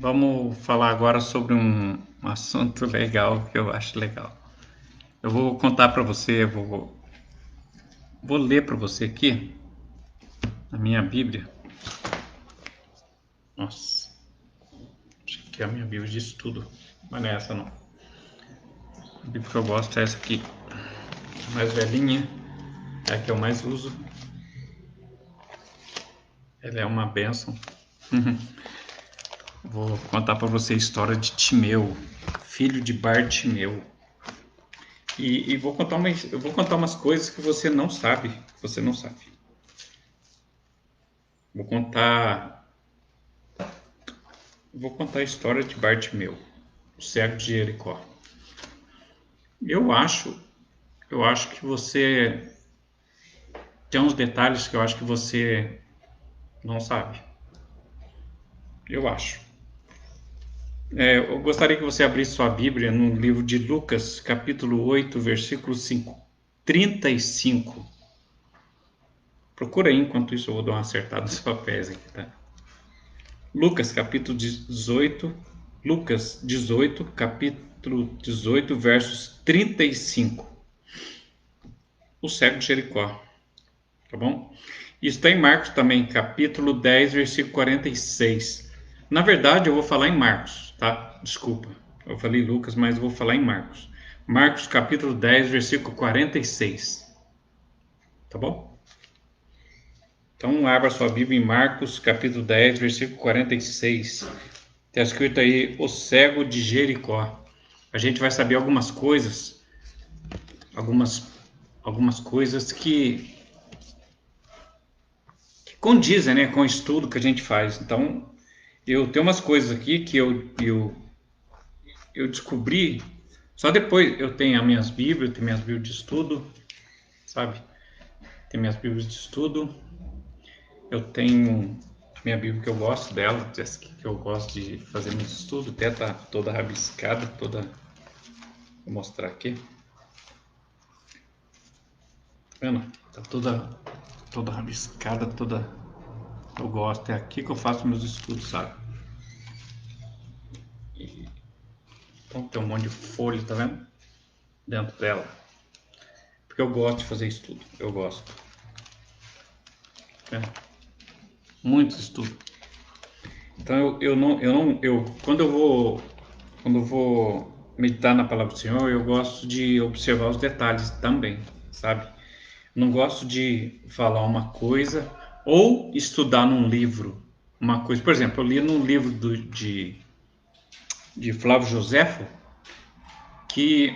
Vamos falar agora sobre um assunto legal que eu acho legal. Eu vou contar para você, vou ler para você aqui a minha Bíblia. Nossa, acho que a minha Bíblia diz tudo, mas não é essa não. A Bíblia que eu gosto é essa aqui, a mais velhinha, é a que eu mais uso. Ela é uma bênção. Vou contar para você a história de Timeu, filho de Bartimeu. E vou contar umas coisas que você não sabe. Você não sabe. Vou contar, vou contar a história de Bartimeu, o cego de Jericó. Eu acho, eu acho que você tem uns detalhes que eu acho que você não sabe. Eu acho. Eu gostaria que você abrisse sua Bíblia no livro de Lucas, capítulo 8, versículo 35. Procura aí, enquanto isso eu vou dar uma acertada nos papéis aqui, tá? Lucas, capítulo 18, Lucas 18, capítulo 18, versos 35. O cego de Jericó, tá bom? Isso está em Marcos também, capítulo 10, versículo 46. Na verdade, eu vou falar em Marcos, tá? Desculpa, eu falei Lucas, mas eu vou falar em Marcos. Marcos, capítulo 10, versículo 46. Tá bom? Então, abra sua Bíblia em Marcos, capítulo 10, versículo 46. Está escrito aí, o cego de Jericó. A gente vai saber algumas coisas, algumas coisas que condizem, né, com o estudo que a gente faz. Então, eu tenho umas coisas aqui que eu descobri, só depois eu tenho as minhas Bíblias, tenho minhas Bíblias de estudo, sabe? Tem minhas Bíblias de estudo, eu tenho minha Bíblia que eu gosto dela, que eu gosto de fazer meus estudos, até tá toda rabiscada, toda... Vou mostrar aqui. Tá vendo? Tá toda rabiscada, toda... Eu gosto, é aqui que eu faço meus estudos, sabe? Então tem um monte de folha, tá vendo? Dentro dela. Porque eu gosto de fazer estudo, eu gosto. É. Muito estudo. Então quando eu vou meditar na palavra do Senhor, eu gosto de observar os detalhes também, sabe? Não gosto de falar uma coisa ou estudar num livro uma coisa. Por exemplo, eu li num livro de Flávio Joséfo que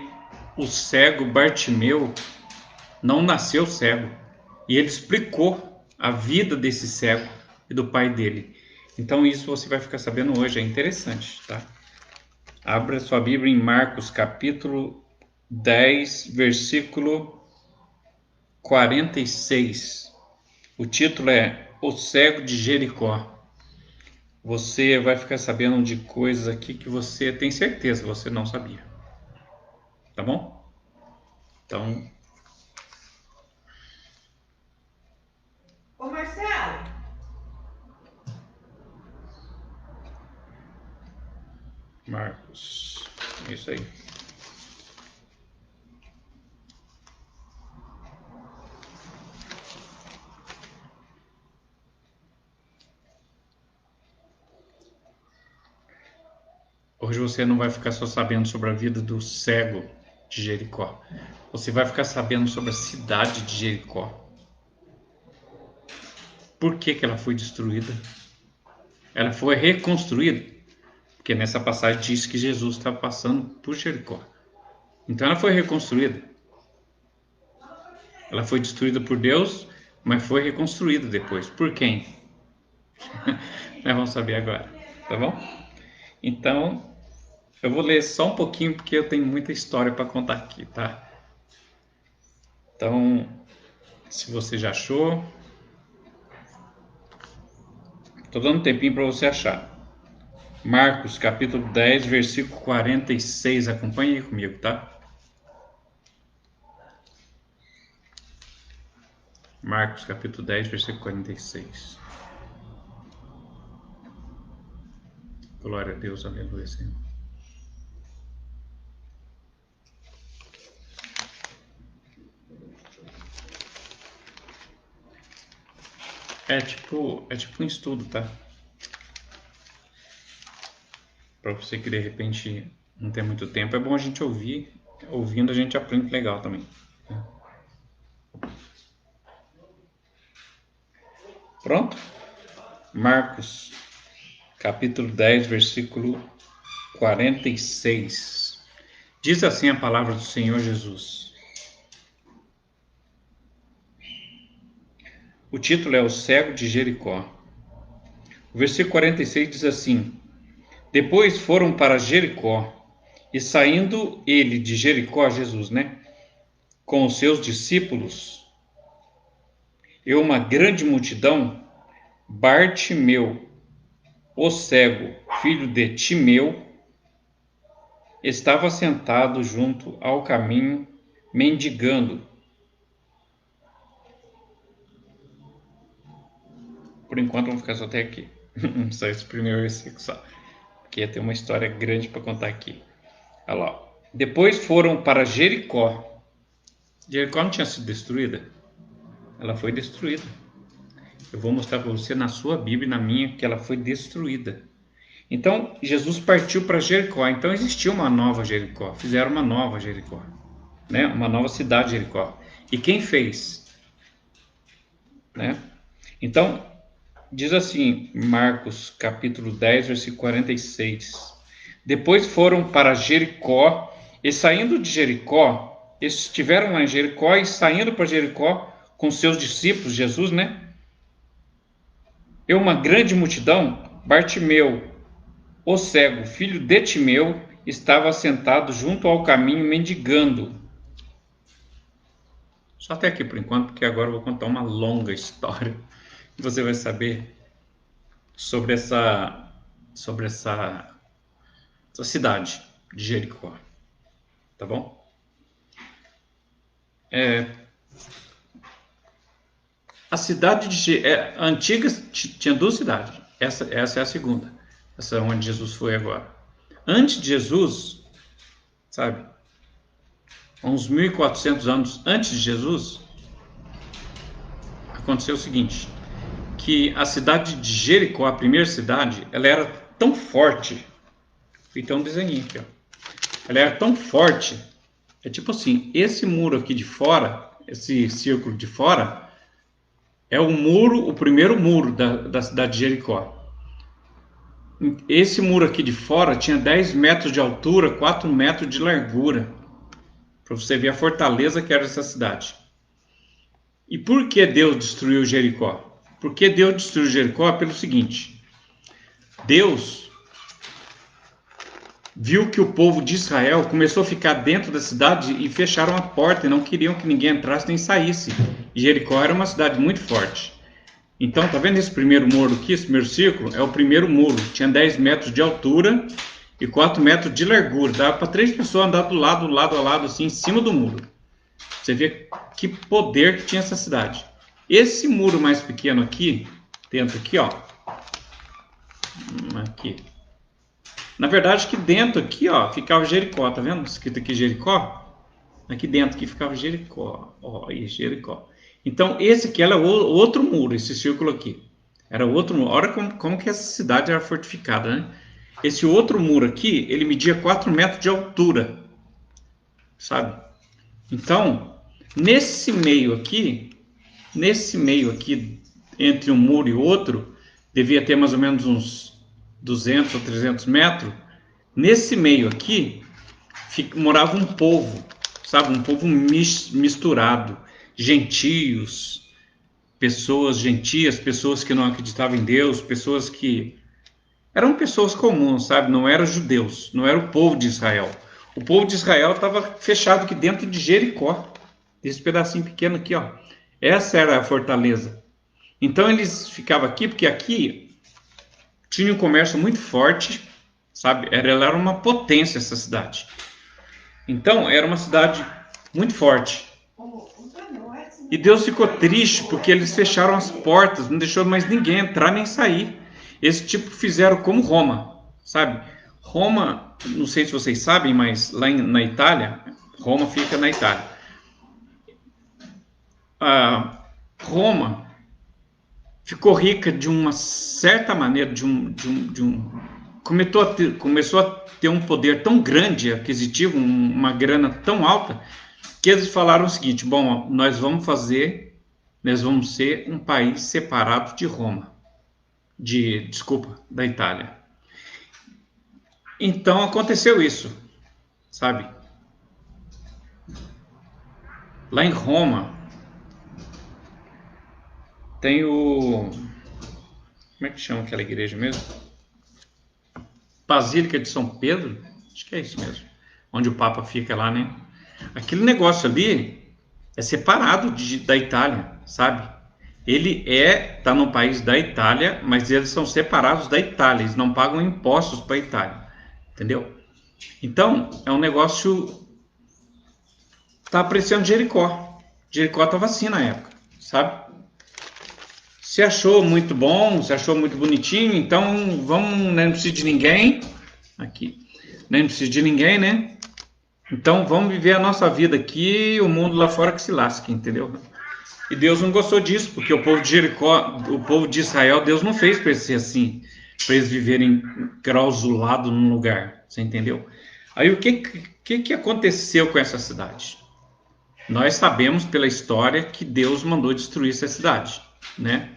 o cego Bartimeu não nasceu cego. E ele explicou a vida desse cego e do pai dele. Então isso você vai ficar sabendo hoje, é interessante, tá? Abra sua Bíblia em Marcos capítulo 10, versículo 46. O título é O Cego de Jericó. Você vai ficar sabendo de coisas aqui que você tem certeza você não sabia. Tá bom? Então, Ô Marcelo, Marcos, é isso aí. Hoje você não vai ficar só sabendo sobre a vida do cego de Jericó. Você vai ficar sabendo sobre a cidade de Jericó. Por que que ela foi destruída? Ela foi reconstruída, porque nessa passagem diz que Jesus estava passando por Jericó. Então ela foi reconstruída. Ela foi destruída por Deus, mas foi reconstruída depois. Por quem? Nós vamos saber agora, tá bom? Então, eu vou ler só um pouquinho porque eu tenho muita história para contar aqui, tá? Então, se você já achou, tô dando um tempinho para você achar. Marcos, capítulo 10, versículo 46. Acompanhe aí comigo, tá? Marcos, capítulo 10, versículo 46. Glória a Deus, aleluia, Senhor. É tipo um estudo, tá? Para você que de repente não tem muito tempo, é bom a gente ouvir. Ouvindo a gente aprende legal também. Pronto? Marcos, capítulo 10, versículo 46. Diz assim a palavra do Senhor Jesus. O título é O Cego de Jericó. O versículo 46 diz assim: Depois foram para Jericó, e saindo ele de Jericó, Jesus, né? Com os seus discípulos, e uma grande multidão, Bartimeu, o cego, filho de Timeu, estava sentado junto ao caminho, mendigando. Por enquanto vamos ficar só até aqui. Só esse primeiro versículo só. Porque ia ter uma história grande para contar aqui. Olha lá. Depois foram para Jericó. Jericó não tinha sido destruída? Ela foi destruída. Eu vou mostrar para você na sua Bíblia e na minha que ela foi destruída. Então, Jesus partiu para Jericó. Então, existia uma nova Jericó. Fizeram uma nova Jericó. Né? Uma nova cidade de Jericó. E quem fez? Né? Então, diz assim, Marcos, capítulo 10, versículo 46. Depois foram para Jericó, e saindo de Jericó, estiveram lá em Jericó, e saindo para Jericó, com seus discípulos, Jesus, né? E uma grande multidão, Bartimeu, o cego, filho de Timeu, estava sentado junto ao caminho, mendigando. Só até aqui por enquanto, porque agora eu vou contar uma longa história. Você vai saber sobre essa cidade de Jericó. Tá bom? A cidade antiga tinha duas cidades. Essa é a segunda. Essa é onde Jesus foi agora. Antes de Jesus, sabe? Uns 1400 anos antes de Jesus, aconteceu o seguinte, que a cidade de Jericó, a primeira cidade, ela era tão forte, então um desenho aqui, ó. Ela era tão forte, é tipo assim, esse muro aqui de fora, esse círculo de fora, é o primeiro muro da cidade de Jericó. Esse muro aqui de fora tinha 10 metros de altura, 4 metros de largura, para você ver a fortaleza que era essa cidade. E por que Deus destruiu Jericó? Porque Deus destruiu Jericó pelo seguinte: Deus viu que o povo de Israel começou a ficar dentro da cidade e fecharam a porta e não queriam que ninguém entrasse nem saísse. E Jericó era uma cidade muito forte. Então, tá vendo esse primeiro muro aqui, esse primeiro círculo? É o primeiro muro. Tinha 10 metros de altura e 4 metros de largura. Dava para 3 pessoas andar lado a lado, assim, em cima do muro. Você vê que poder que tinha essa cidade. Esse muro mais pequeno aqui, dentro aqui, ó. Aqui. Na verdade, aqui dentro aqui, ó, ficava Jericó, tá vendo? Escrito aqui Jericó. Aqui dentro aqui ficava Jericó. Ó, aí, Jericó. Então, esse aqui era outro muro, esse círculo aqui. Era outro muro. Olha como que essa cidade era fortificada, né? Esse outro muro aqui, ele media 4 metros de altura. Sabe? Então, nesse meio aqui, entre um muro e outro, devia ter mais ou menos uns 200 ou 300 metros. Nesse meio aqui, morava um povo, sabe? Um povo misturado. Gentios, pessoas gentias, pessoas que não acreditavam em Deus, pessoas que eram pessoas comuns, sabe? Não eram judeus, não era o povo de Israel. O povo de Israel estava fechado aqui dentro de Jericó, esse pedacinho pequeno aqui, ó. Essa era a fortaleza. Então eles ficavam aqui porque aqui tinha um comércio muito forte, sabe? Ela era uma potência, essa cidade. Então era uma cidade muito forte. E Deus ficou triste porque eles fecharam as portas, não deixou mais ninguém entrar nem sair. Esse tipo fizeram como Roma. sabe? Roma, não sei se vocês sabem, mas lá na Itália, Roma fica na Itália. Roma ficou rica de uma certa maneira, começou a ter um poder tão grande, aquisitivo, uma grana tão alta, que eles falaram o seguinte: bom, nós vamos ser um país separado de Roma, da Itália. Então aconteceu isso, sabe? Lá em Roma tem o... como é que chama aquela igreja mesmo? Basílica de São Pedro? Acho que é isso mesmo. Onde o Papa fica lá, né? Aquele negócio ali é separado da Itália, sabe? Ele tá no país da Itália, mas eles são separados da Itália. Eles não pagam impostos para a Itália, entendeu? Então, é um negócio... tá parecendo Jericó. Jericó estava assim na época, sabe? Você achou muito bom, você achou muito bonitinho, então vamos, né, não precisa de ninguém, aqui, nem precisa de ninguém, né? Então vamos viver a nossa vida aqui, o mundo lá fora que se lasque, entendeu? E Deus não gostou disso, porque o povo de Jericó, o povo de Israel, Deus não fez para eles ser assim, para eles viverem clausulados num lugar, você entendeu? Aí o que aconteceu com essa cidade? Nós sabemos pela história que Deus mandou destruir essa cidade, né?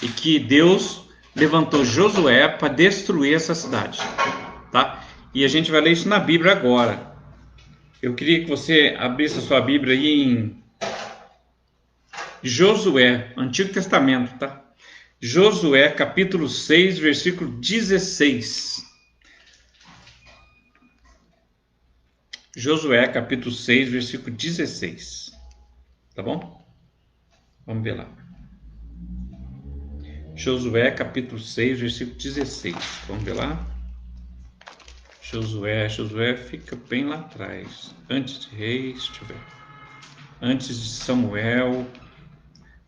E que Deus levantou Josué para destruir essa cidade, tá? E a gente vai ler isso na Bíblia agora. Eu queria que você abrisse a sua Bíblia aí em Josué, Antigo Testamento, tá? Josué, capítulo 6, versículo 16. Josué, capítulo 6, versículo 16. Tá bom? Vamos ver lá. Josué, capítulo 6, versículo 16. Vamos ver lá. Josué fica bem lá atrás. Antes de Reis, deixa eu ver. Antes de Samuel,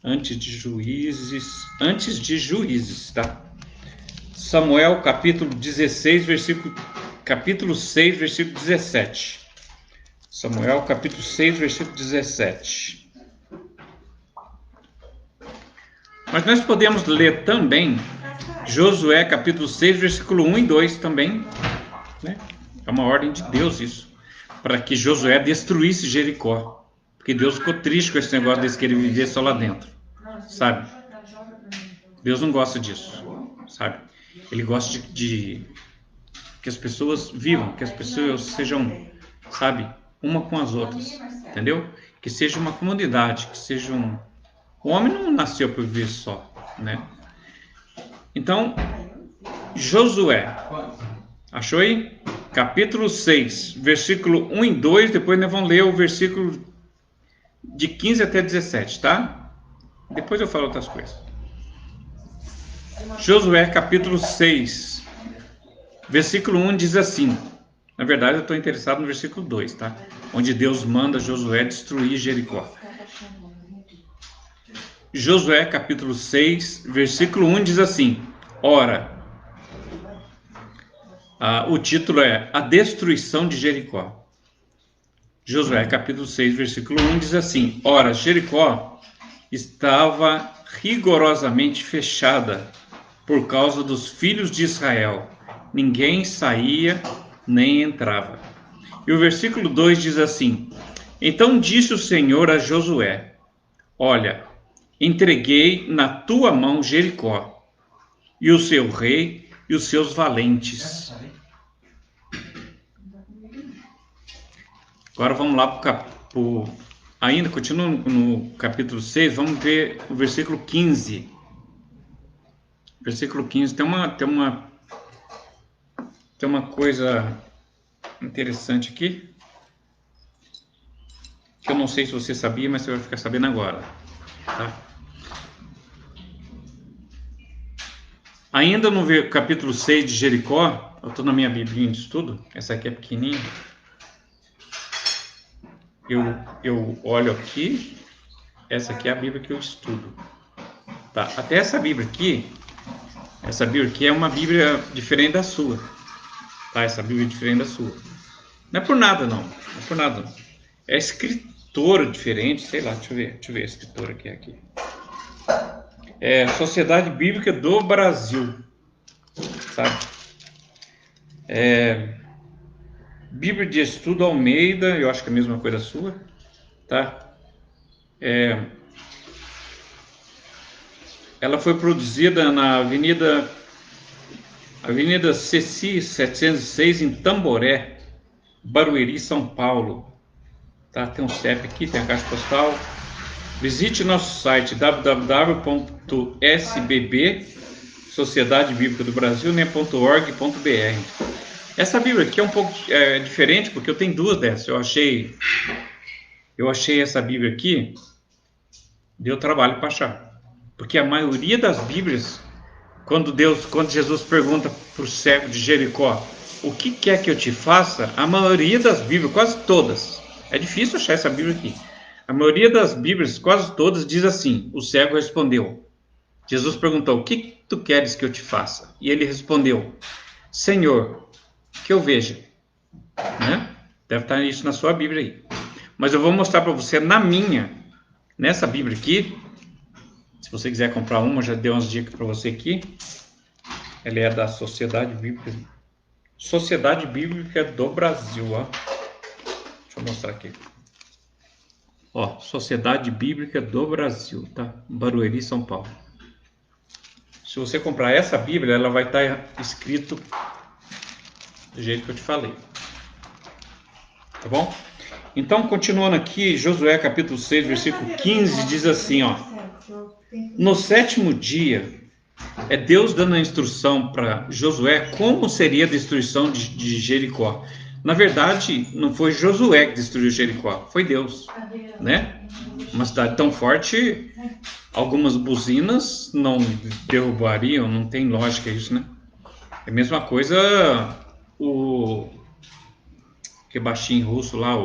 antes de Juízes, tá? Samuel, capítulo 6, versículo 17. Samuel, capítulo 6, versículo 17. Mas nós podemos ler também Josué, capítulo 6, versículo 1 e 2 também, né? É uma ordem de Deus isso, para que Josué destruísse Jericó, porque Deus ficou triste com esse negócio de querer viver só lá dentro, sabe? Deus não gosta disso, sabe? Ele gosta de que as pessoas vivam, que as pessoas sejam, sabe, uma com as outras, entendeu? Que seja uma comunidade, que seja um... O homem não nasceu para viver só, né? Então, Josué, achou aí? Capítulo 6, versículo 1 e 2, depois nós vamos ler o versículo de 15 até 17, tá? Depois eu falo outras coisas. Josué, capítulo 6, versículo 1 diz assim... Na verdade, eu estou interessado no versículo 2, tá? Onde Deus manda Josué destruir Jericó. Josué, capítulo 6, versículo 1 diz assim... Ora, o título é A Destruição de Jericó. Josué, capítulo 6, versículo 1 diz assim... Ora, Jericó estava rigorosamente fechada por causa dos filhos de Israel. Ninguém saía nem entrava. E o versículo 2 diz assim... Então disse o Senhor a Josué... Olha, entreguei na tua mão Jericó, e o seu rei e os seus valentes. Agora vamos lá ainda continua no capítulo 6, vamos ver o versículo 15. Versículo 15 tem uma coisa interessante aqui, que eu não sei se você sabia, mas você vai ficar sabendo agora, tá? Ainda no capítulo 6 de Jericó, eu estou na minha Bíblia de estudo, essa aqui é pequenininha. Eu olho aqui, essa aqui é a Bíblia que eu estudo, tá? Até essa Bíblia aqui, Essa Bíblia aqui é uma Bíblia diferente da sua. Tá? Essa Bíblia é diferente da sua. Não é por nada, não. Não é por nada, não. É escritora diferente, sei lá, deixa eu ver a escritora que é aqui. É Sociedade Bíblica do Brasil. Sabe? Bíblia de Estudo Almeida, eu acho que é a mesma coisa sua, tá? Ela foi produzida na Avenida Ceci 706 em Tamboré, Barueri, São Paulo. Tá? Tem um CEP aqui, tem a caixa postal. Visite nosso site www.sbb Sociedade Bíblica do Brasil, né, .org.br. Essa Bíblia aqui é um pouco diferente, porque eu tenho duas dessas. Eu achei essa Bíblia aqui, deu trabalho para achar. Porque a maioria das Bíblias, quando Jesus pergunta para o cego de Jericó, o que quer que eu te faça? A maioria das Bíblias, quase todas, é difícil achar essa Bíblia aqui. A maioria das Bíblias, quase todas, diz assim: o cego respondeu. Jesus perguntou: o que tu queres que eu te faça? E ele respondeu: Senhor, que eu veja. Né? Deve estar isso na sua Bíblia aí. Mas eu vou mostrar para você nessa Bíblia aqui. Se você quiser comprar uma, já dei umas dicas para você aqui. Ela é da Sociedade Bíblica do Brasil. Ó. Deixa eu mostrar aqui. Ó, Sociedade Bíblica do Brasil, tá? Barueri, São Paulo. Se você comprar essa Bíblia, ela vai estar escrito do jeito que eu te falei. Tá bom? Então, continuando aqui, Josué capítulo 6, versículo 15, diz assim, ó. No sétimo dia, é Deus dando a instrução para Josué como seria a destruição de Jericó. Na verdade, não foi Josué que destruiu Jericó, foi Deus, né? Uma cidade tão forte, algumas buzinas não derrubariam, não tem lógica isso, né? É a mesma coisa que baixinho russo lá,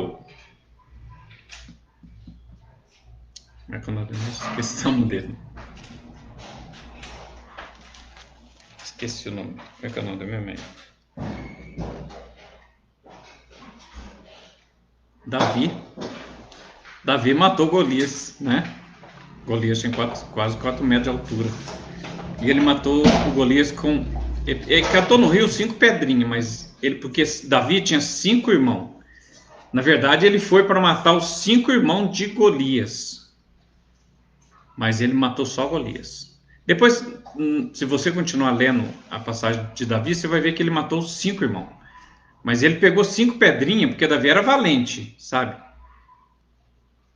como é que é o nome dele? Esqueci o nome dele. Esqueci o nome. Como é que é o nome da minha mãe? Davi matou Golias, né? Golias tinha quase 4 metros de altura. E ele matou o Golias com... Ele catou no rio 5 pedrinhas, mas porque Davi tinha 5 irmãos. Na verdade, ele foi para matar os 5 irmãos de Golias. Mas ele matou só Golias. Depois, se você continuar lendo a passagem de Davi, você vai ver que ele matou os 5 irmãos. Mas ele pegou 5 pedrinhas, porque Davi era valente, sabe?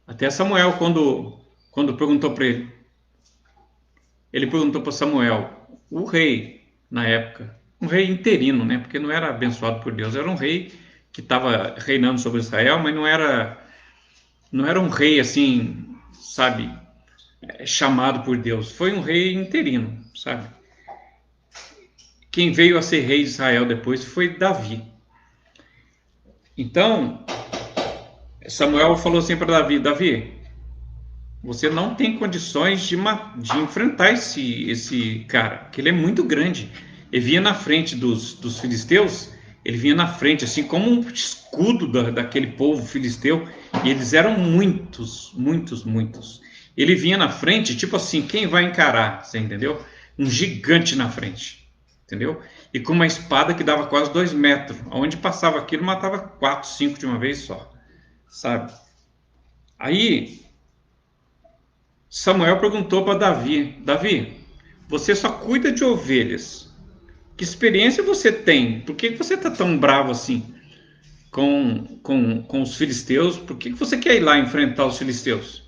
Até Samuel, quando perguntou para ele perguntou para Samuel, o rei, na época, um rei interino, né? Porque não era abençoado por Deus, era um rei que estava reinando sobre Israel, mas não era um rei assim, sabe, chamado por Deus. Foi um rei interino, sabe? Quem veio a ser rei de Israel depois foi Davi. Então, Samuel falou assim para Davi: Davi, você não tem condições de enfrentar esse cara, que ele é muito grande. Ele vinha na frente dos filisteus, ele vinha na frente, assim como um escudo daquele povo filisteu, e eles eram muitos. Ele vinha na frente, tipo assim, quem vai encarar, você entendeu? Um gigante na frente, entendeu? E com uma espada que dava quase 2 metros, onde passava aquilo, matava 4, 5 de uma vez só, sabe? Aí Samuel perguntou para Davi: Davi, você só cuida de ovelhas, que experiência você tem? Por que você está tão bravo assim com os filisteus? Por que você quer ir lá enfrentar os filisteus?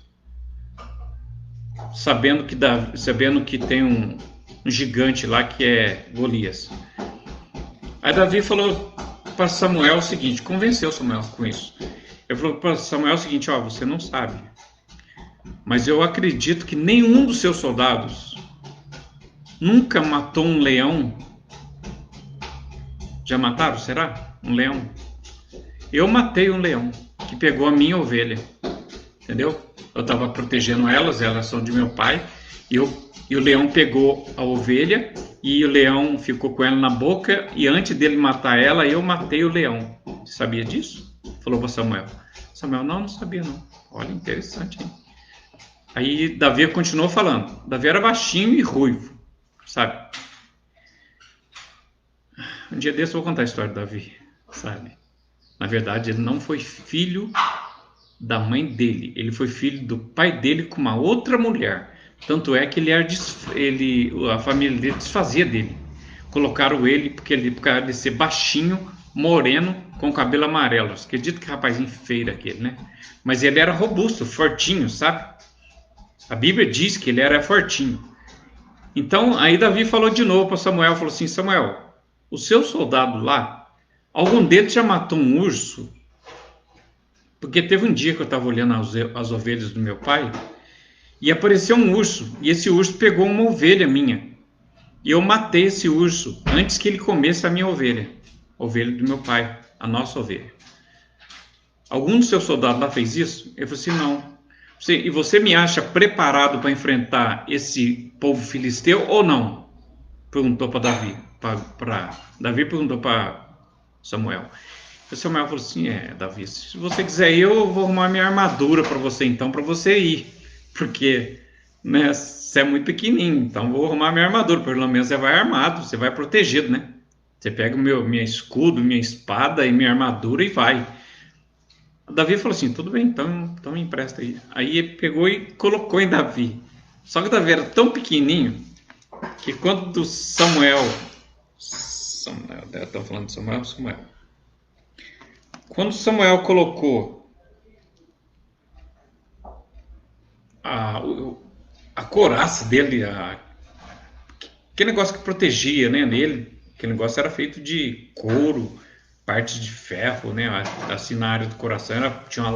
Sabendo que tem um gigante lá que é Golias. Aí Davi falou para Samuel o seguinte, convenceu Samuel com isso. Ele falou para Samuel o seguinte: ó, você não sabe, mas eu acredito que nenhum dos seus soldados nunca matou um leão. Já mataram, será? Um leão? Eu matei um leão que pegou a minha ovelha, entendeu? Eu estava protegendo elas são de meu pai, e eu E o leão pegou a ovelha e o leão ficou com ela na boca, e antes dele matar ela, eu matei o leão. Você sabia disso? Falou para Samuel. Samuel, não sabia não. Olha, interessante, hein? Aí Davi continuou falando. Davi era baixinho e ruivo, sabe? Um dia desse eu vou contar a história de Davi, sabe? Na verdade, ele não foi filho da mãe dele. Ele foi filho do pai dele com uma outra mulher. Tanto é que a família dele desfazia dele. Colocaram ele por causa de ser baixinho, moreno, com cabelo amarelo. Acredito que rapazinho feio aquele, né? Mas ele era robusto, fortinho, sabe? A Bíblia diz que ele era fortinho. Então, aí Davi falou de novo para Samuel, falou assim, Samuel, o seu soldado lá, algum deles já matou um urso? Porque teve um dia que eu estava olhando as ovelhas do meu pai, e apareceu um urso, e esse urso pegou uma ovelha minha. E eu matei esse urso antes que ele comesse a minha ovelha, a ovelha do meu pai, a nossa ovelha. Algum dos seus soldados lá fez isso? Eu falei assim, não. E você me acha preparado para enfrentar esse povo filisteu ou não? Perguntou para Davi. Davi perguntou para Samuel. E Samuel falou assim, Davi, se você quiser ir, eu vou arrumar minha armadura para você então, para você ir. Porque, né, você é muito pequenininho, então vou arrumar minha armadura. Pelo menos você vai armado, você vai protegido, né? Você pega minha escudo, minha espada e minha armadura e vai. Davi falou assim, tudo bem, então me empresta aí. Aí ele pegou e colocou em Davi. Só que Davi era tão pequenininho que quando Samuel, estão falando de Samuel. Quando Samuel colocou a couraça dele, aquele negócio que protegia, né, nele, aquele negócio era feito de couro, parte de ferro, né? Assim na área do coração tinha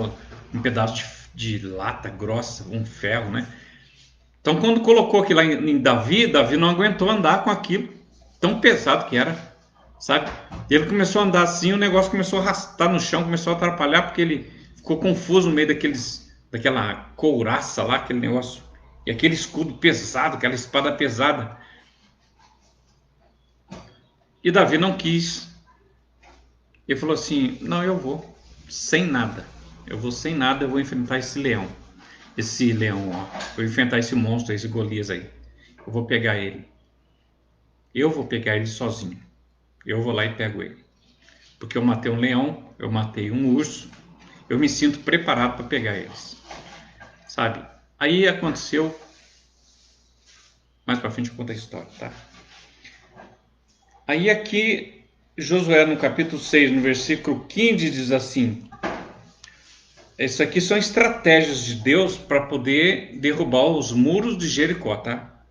um pedaço de lata grossa, um ferro, né? Então quando colocou aquilo lá em Davi não aguentou andar com aquilo, tão pesado que era, sabe? Ele começou a andar assim, o negócio começou a arrastar no chão, começou a atrapalhar, porque ele ficou confuso no meio daquela couraça lá, aquele negócio, e aquele escudo pesado, aquela espada pesada. E Davi não quis. Ele falou assim, não, eu vou sem nada. Eu vou enfrentar esse leão. Vou enfrentar esse monstro, esse Golias aí. Eu vou pegar ele. Eu vou pegar ele sozinho. Eu vou lá e pego ele. Porque eu matei um leão, eu matei um urso. Eu me sinto preparado para pegar eles. Sabe? Aí aconteceu... Mais para frente eu conto a história, tá? Aí aqui... Josué no capítulo 6, no versículo 15, diz assim, isso aqui são estratégias de Deus para poder derrubar os muros de Jericó, tá?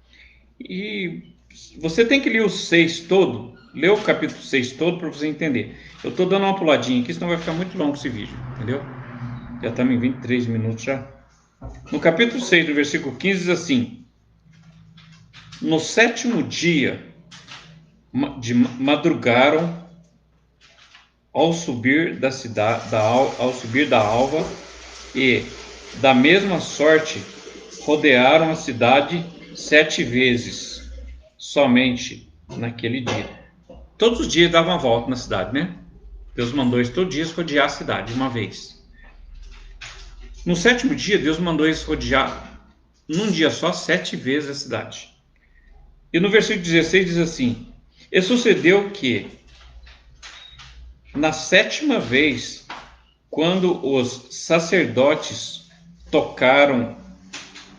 E você tem que ler o 6 todo, ler o capítulo 6 todo para você entender. Eu estou dando uma puladinha aqui, senão vai ficar muito longo esse vídeo, entendeu? Já estamos em 23 minutos já. No capítulo 6, no versículo 15, diz assim, no 7º dia... madrugaram ao subir da cidade, ao subir da alva, e da mesma sorte rodearam a cidade 7 vezes, somente naquele dia. Todos os dias davam uma volta na cidade, né? Deus mandou eles todos os dias rodear a cidade uma vez. No 7º dia, Deus mandou eles rodear num dia só 7 vezes a cidade. E no versículo 16 diz assim, e sucedeu que, na 7ª vez, quando os sacerdotes tocaram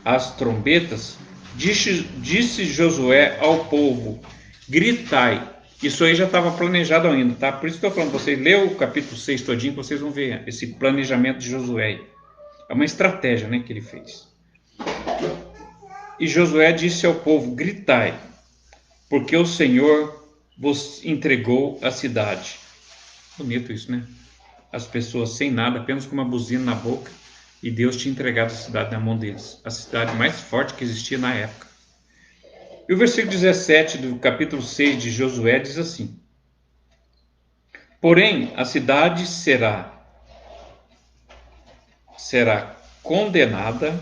as trombetas, disse Josué ao povo, gritai. Isso aí já estava planejado ainda, tá? Por isso que eu estou falando, vocês leiam o capítulo 6 todinho, vocês vão ver esse planejamento de Josué. É uma estratégia, né, que ele fez. E Josué disse ao povo, gritai, porque o Senhor vos entregou a cidade. Bonito isso, né? As pessoas sem nada, apenas com uma buzina na boca, e Deus tinha entregado a cidade na mão deles. A cidade mais forte que existia na época. E o versículo 17 do capítulo 6 de Josué diz assim, porém a cidade será condenada,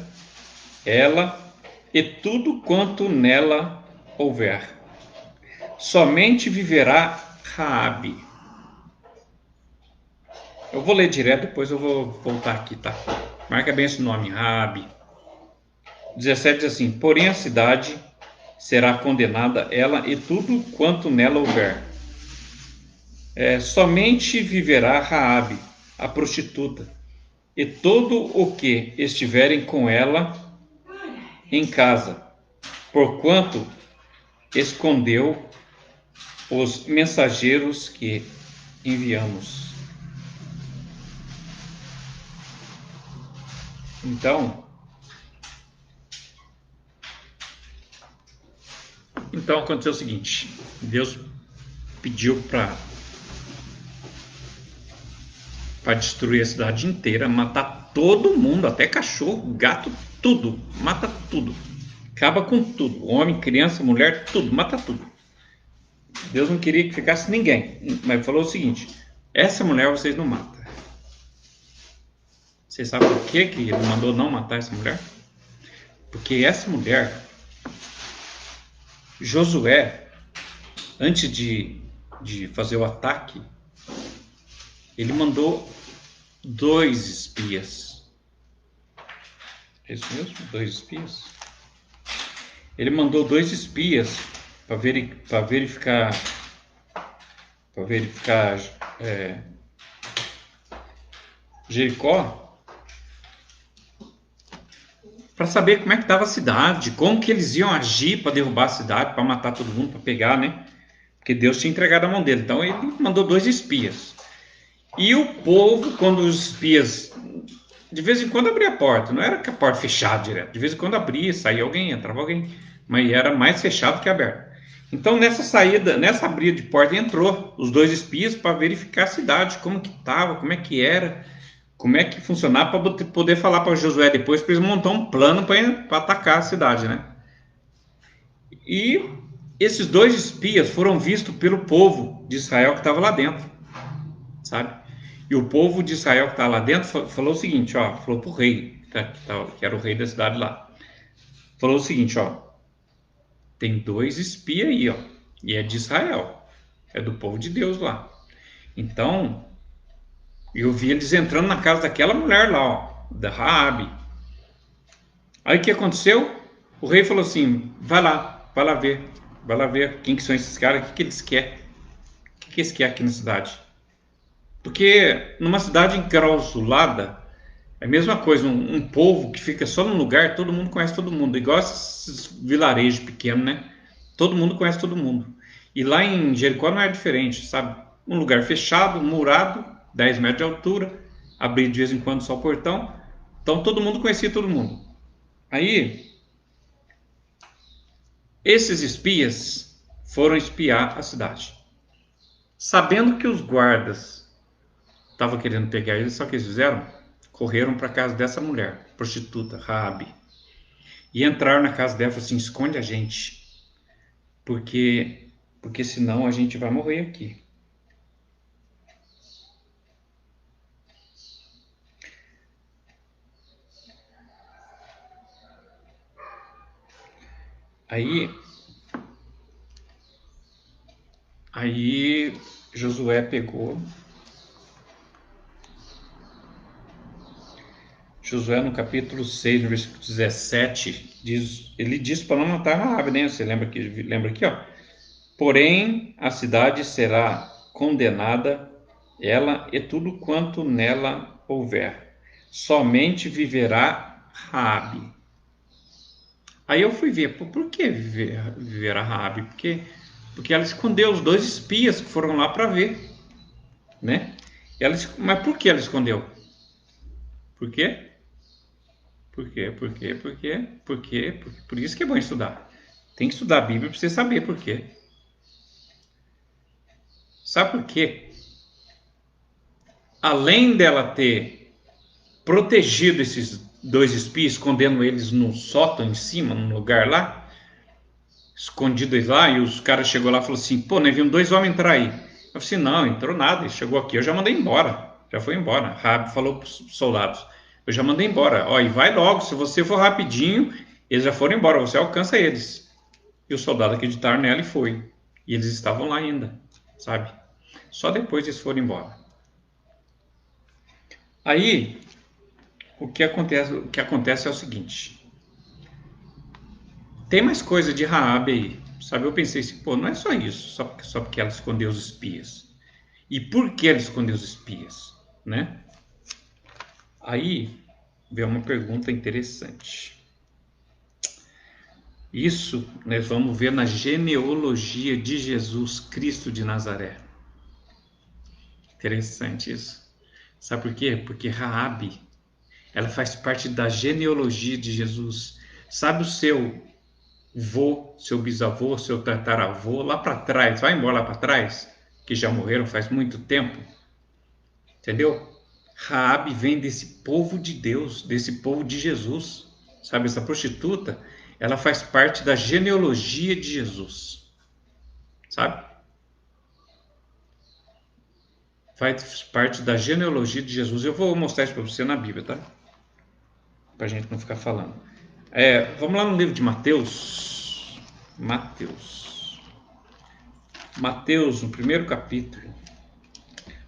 ela e tudo quanto nela houver. Somente viverá Raabe. Eu vou ler direto, depois eu vou voltar aqui, tá? Marca bem esse nome, Raabe. 17 diz assim: porém a cidade será condenada, ela e tudo quanto nela houver. Somente viverá Raabe, a prostituta, e todo o que estiverem com ela em casa, porquanto escondeu os mensageiros que enviamos. Então aconteceu o seguinte: Deus pediu para destruir a cidade inteira, matar todo mundo, até cachorro, gato, tudo, mata tudo, acaba com tudo, homem, criança, mulher, tudo, mata tudo. Deus não queria que ficasse ninguém, mas falou o seguinte: essa mulher vocês não matam. Vocês sabem por que ele mandou não matar essa mulher? Porque essa mulher, Josué, antes de fazer o ataque, ele mandou 2 espias. É isso mesmo? 2 espias? Ele mandou 2 espias para verificar Jericó, para saber como é que estava a cidade, como que eles iam agir para derrubar a cidade, para matar todo mundo, para pegar, né? Porque Deus tinha entregado a mão dele. Então ele mandou 2 espias. E o povo, quando os espias, de vez em quando abria a porta, não era que a porta fechada direto, de vez em quando abria, saía alguém, entrava alguém, mas era mais fechado que aberto. Então nessa abrida de porta entrou os 2 espias para verificar a cidade, como que estava, como é que era, como é que funcionava, para poder falar para Josué depois, para eles montar um plano para atacar a cidade, né? E esses 2 espias foram vistos pelo povo de Israel que estava lá dentro, sabe? E o povo de Israel que estava lá dentro falou o seguinte, falou para o rei, que era o rei da cidade lá, falou o seguinte, tem 2 espias aí, e é de Israel, é do povo de Deus lá. Então, eu vi eles entrando na casa daquela mulher lá, da Raabe. Aí o que aconteceu? O rei falou assim: vai lá ver quem que são esses caras, o que eles querem, o que eles querem aqui na cidade. Porque numa cidade enclausulada é a mesma coisa, um povo que fica só num lugar, todo mundo conhece todo mundo, igual esses vilarejos pequenos, né? Todo mundo conhece todo mundo. E lá em Jericó não é diferente, sabe? Um lugar fechado, murado, 10 metros de altura, abrir de vez em quando só o portão, então todo mundo conhecia todo mundo. Aí, esses espias foram espiar a cidade, sabendo que os guardas estavam querendo pegar eles, só que eles fizeram, correram para a casa dessa mulher, prostituta, Raabe, e entraram na casa dela e falaram assim: esconde a gente, porque senão a gente vai morrer aqui. Aí Josué pegou. Josué no capítulo 6, no versículo 17, ele diz para não matar Raabe, né? Você lembra aqui, porém a cidade será condenada, ela e tudo quanto nela houver. Somente viverá Raabe. Aí eu fui ver, por que viverá Raabe? Porque ela escondeu os 2 espias que foram lá para ver, né? Mas por que ela escondeu? Por quê? Por isso que é bom estudar. Tem que estudar a Bíblia para você saber por quê. Sabe por quê? Além dela ter protegido esses 2 espias, escondendo eles no sótão em cima, num lugar lá, escondido eles lá, e os caras chegou lá e falou assim: pô, nós vimos 2 homens entrar aí. Eu falei assim: não, entrou nada, ele chegou aqui, eu já mandei embora, já foi embora. Raabe falou para os soldados: eu já mandei embora, e vai logo, se você for rapidinho, Eles já foram embora, você alcança eles. E os soldados acreditaram nela e foi. E eles estavam lá ainda, sabe? Só depois eles foram embora. Aí, o que acontece é o seguinte. Tem mais coisa de Raabe aí, sabe? Eu pensei assim, pô, não é só isso, só porque ela escondeu os espias. E por que ela escondeu os espias, né? Aí, vem uma pergunta interessante. Isso nós vamos ver na genealogia de Jesus Cristo de Nazaré. Interessante isso. Sabe por quê? Porque Raabe, ela faz parte da genealogia de Jesus. Sabe o seu vô, seu bisavô, seu tataravô, lá para trás, vai embora lá para trás, que já morreram faz muito tempo. Entendeu? Raabe vem desse povo de Deus, desse povo de Jesus. Sabe, essa prostituta, ela faz parte da genealogia de Jesus. Sabe? Faz parte da genealogia de Jesus. Eu vou mostrar isso para você na Bíblia, tá? Para a gente não ficar falando. Vamos lá no livro de Mateus. Mateus, no primeiro capítulo.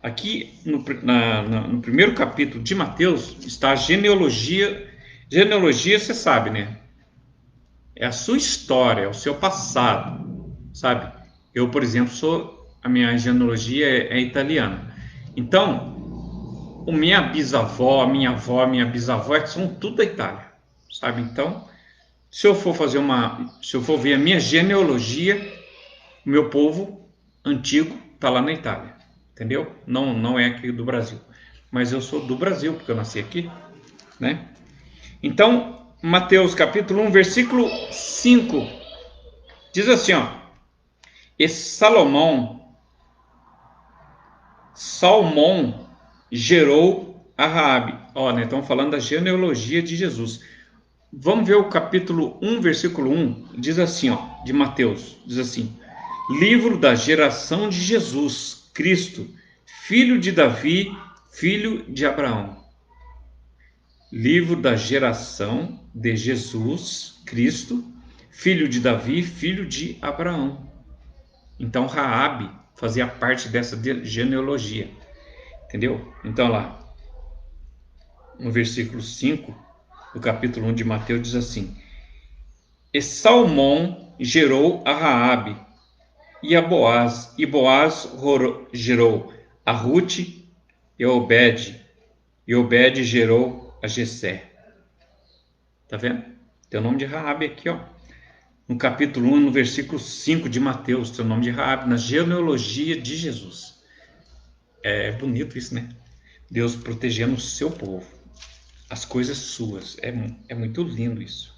Aqui, no primeiro capítulo de Mateus, está a genealogia. Genealogia, você sabe, né? É a sua história, é o seu passado, sabe? Eu, por exemplo, a minha genealogia é italiana. Então, minha bisavó, minha avó, minha bisavó são tudo da Itália, sabe? Então, se eu for ver a minha genealogia, o meu povo antigo está lá na Itália, entendeu? Não é aqui do Brasil, mas eu sou do Brasil porque eu nasci aqui, né? Então, Mateus capítulo 1, versículo 5, diz assim, ó: e Salomão gerou a Raabe. Ó, né? Estamos falando da genealogia de Jesus. Vamos ver o capítulo 1, versículo 1, diz assim, ó, de Mateus, diz assim: livro da geração de Jesus Cristo, filho de Davi, filho de Abraão. Livro da geração de Jesus Cristo, filho de Davi, filho de Abraão. Então Raabe fazia parte dessa genealogia, entendeu? Então lá, no versículo 5 do capítulo 1 de Mateus diz assim: e Salmão gerou a Raabe e a Boaz, e Boaz gerou a Rute e Obed gerou a Jessé. Tá vendo? Tem o nome de Raabe aqui, ó. No capítulo 1, no versículo 5 de Mateus, tem o nome de Raabe, na genealogia de Jesus. É bonito isso, né? Deus protegendo o seu povo, as coisas suas. É muito lindo isso.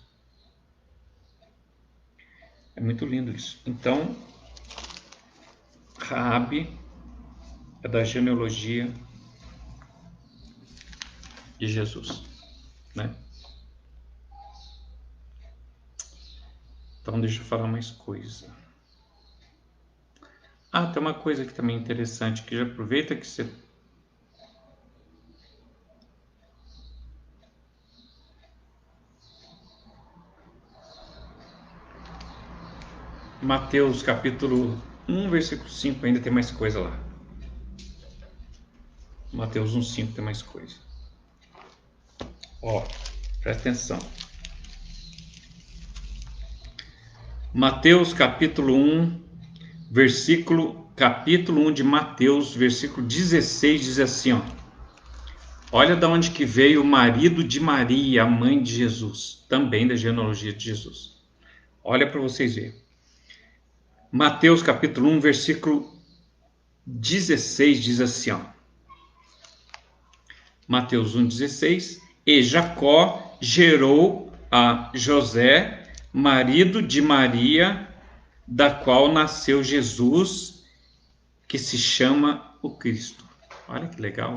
É muito lindo isso. Então, Raabe é da genealogia de Jesus, né? Então, deixa eu falar mais coisa. Tem uma coisa aqui também interessante, que já aproveita que você... Mateus capítulo 1, versículo 5, ainda tem mais coisa lá. Mateus 1, 5 tem mais coisa. Ó, presta atenção. Mateus capítulo 1, capítulo 1 de Mateus, versículo 16, diz assim, ó: olha de onde que veio o marido de Maria, a mãe de Jesus, também da genealogia de Jesus. Olha para vocês verem. Mateus capítulo 1, versículo 16 diz assim, ó: Mateus 1, 16: e Jacó gerou a José, marido de Maria, da qual nasceu Jesus, que se chama o Cristo. Olha que legal.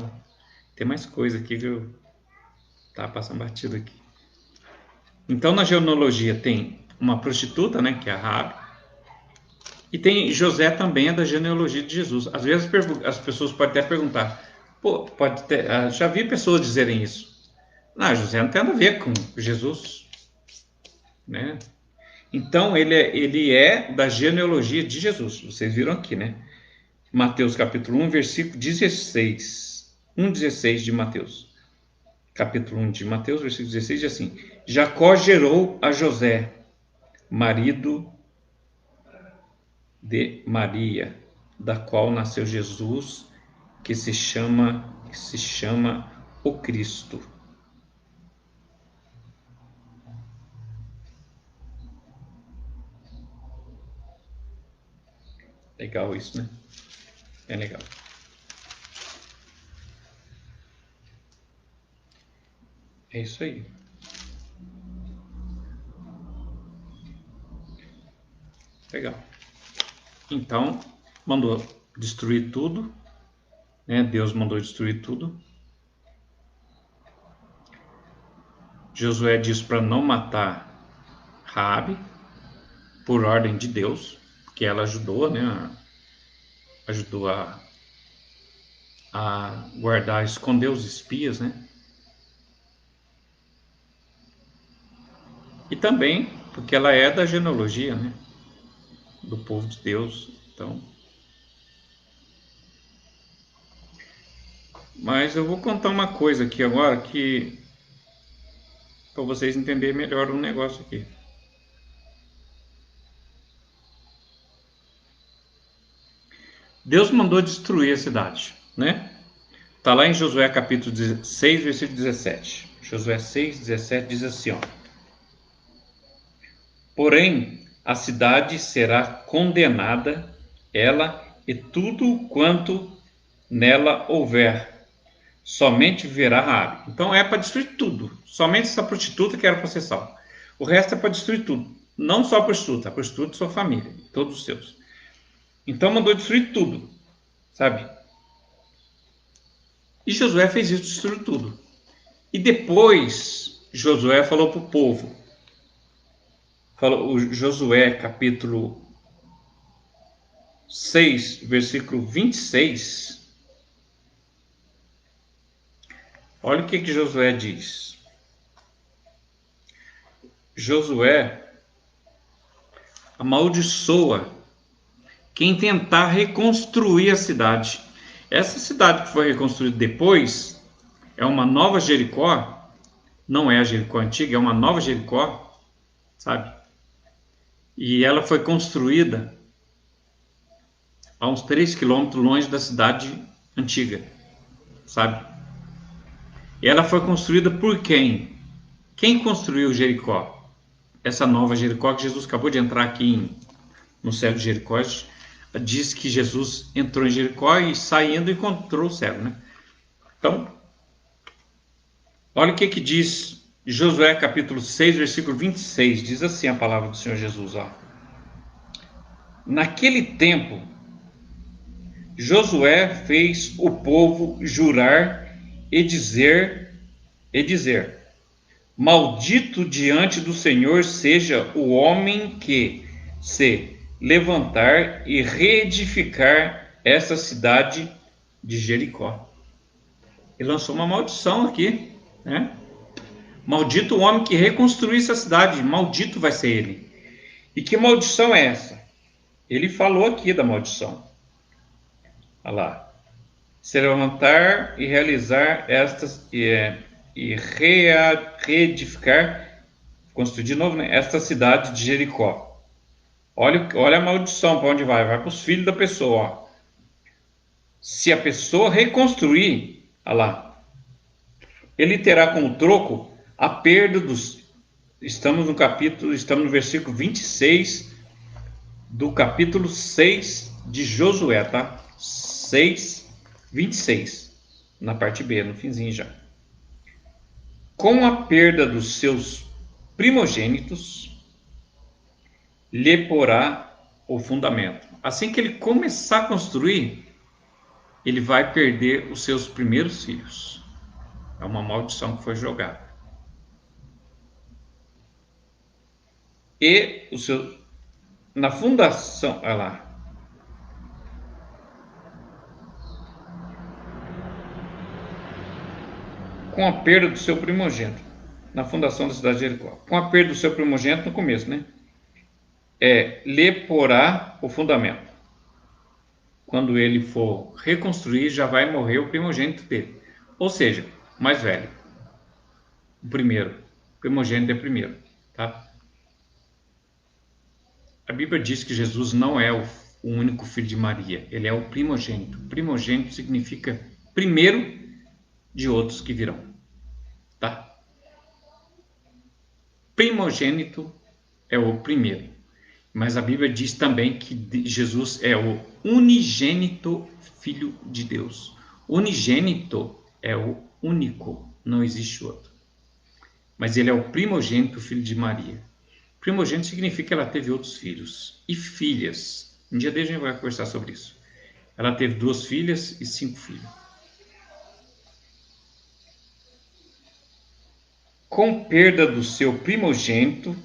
Tem mais coisa aqui que eu tá passando batido aqui. Então, na genealogia tem uma prostituta, né, que é a Raabe, e tem José também, é da genealogia de Jesus. Às vezes as pessoas podem até perguntar, já vi pessoas dizerem isso. Não, José não tem nada a ver com Jesus. né? Então ele é da genealogia de Jesus. Vocês viram aqui, né? Mateus capítulo 1, versículo 16. 1,16 de Mateus. Capítulo 1 de Mateus, versículo 16, diz assim: Jacó gerou a José, marido de Maria, da qual nasceu Jesus, que se chama o Cristo. Legal isso, né? É legal. É isso aí. Legal. Então, mandou destruir tudo, né? Deus mandou destruir tudo. Josué disse para não matar Raabe, por ordem de Deus, porque ela ajudou, né? Ajudou a guardar, esconder os espias, né? E também porque ela é da genealogia, né? Do povo de Deus. Então, mas eu vou contar uma coisa aqui agora que para vocês entenderem melhor um negócio aqui. Deus mandou destruir a cidade, né? Está lá em Josué capítulo 6, versículo 17. Josué 6, 17 diz assim, ó: Porém, a cidade será condenada, ela e tudo quanto nela houver. Somente viverá Raabe. Então é para destruir tudo. Somente essa prostituta que era para ser salva. O resto é para destruir tudo. Não só a prostituta e sua família, todos os seus. Então mandou destruir tudo, sabe? E Josué fez isso, destruiu tudo. E depois Josué falou para o povo. Falou, Josué capítulo 6, versículo 26. Olha o que Josué diz. Josué amaldiçoa quem tentar reconstruir a cidade. Essa cidade que foi reconstruída depois é uma nova Jericó, não é a Jericó antiga, é uma nova Jericó, sabe? E ela foi construída a uns 3 quilômetros longe da cidade antiga, sabe? E ela foi construída por quem? Quem construiu Jericó? Essa nova Jericó que Jesus acabou de entrar aqui no céu de Jericó, diz que Jesus entrou em Jericó e saindo encontrou o céu, né? Então, olha o que diz Josué capítulo 6, versículo 26, diz assim a palavra do Senhor Jesus, ó. Naquele tempo, Josué fez o povo jurar e dizer, maldito diante do Senhor seja o homem que se levantar e reedificar essa cidade de Jericó. Ele lançou uma maldição aqui, né? Maldito o homem que reconstruir essa cidade, maldito vai ser ele. E que maldição é essa? Ele falou aqui da maldição. Olha lá. Se levantar e realizar estas e reedificar, construir de novo, né, esta cidade de Jericó. Olha a maldição para onde vai. Vai para os filhos da pessoa. Ó. Se a pessoa reconstruir, olha lá, ele terá como troco a perda dos... Estamos no versículo 26 do capítulo 6 de Josué, tá? 6, 26, na parte B, no finzinho já. Com a perda dos seus primogênitos, lhe porá o fundamento. Assim que ele começar a construir, ele vai perder os seus primeiros filhos. É uma maldição que foi jogada. E o seu, na fundação, olha lá. Com a perda do seu primogênito, na fundação da cidade de Jericó. Com a perda do seu primogênito no começo, né? Lhe porá o fundamento. Quando ele for reconstruir, já vai morrer o primogênito dele. Ou seja, o mais velho. O primeiro. O primogênito é primeiro. Tá? A Bíblia diz que Jesus não é o único filho de Maria. Ele é o primogênito. Primogênito significa primeiro de outros que virão. Tá? Primogênito é o primeiro. Mas a Bíblia diz também que Jesus é o unigênito Filho de Deus. Unigênito é o único, não existe outro. Mas ele é o primogênito Filho de Maria. Primogênito significa que ela teve outros filhos e filhas. Um dia desde a gente vai conversar sobre isso. Ela teve 2 filhas e 5 filhos. Com perda do seu primogênito,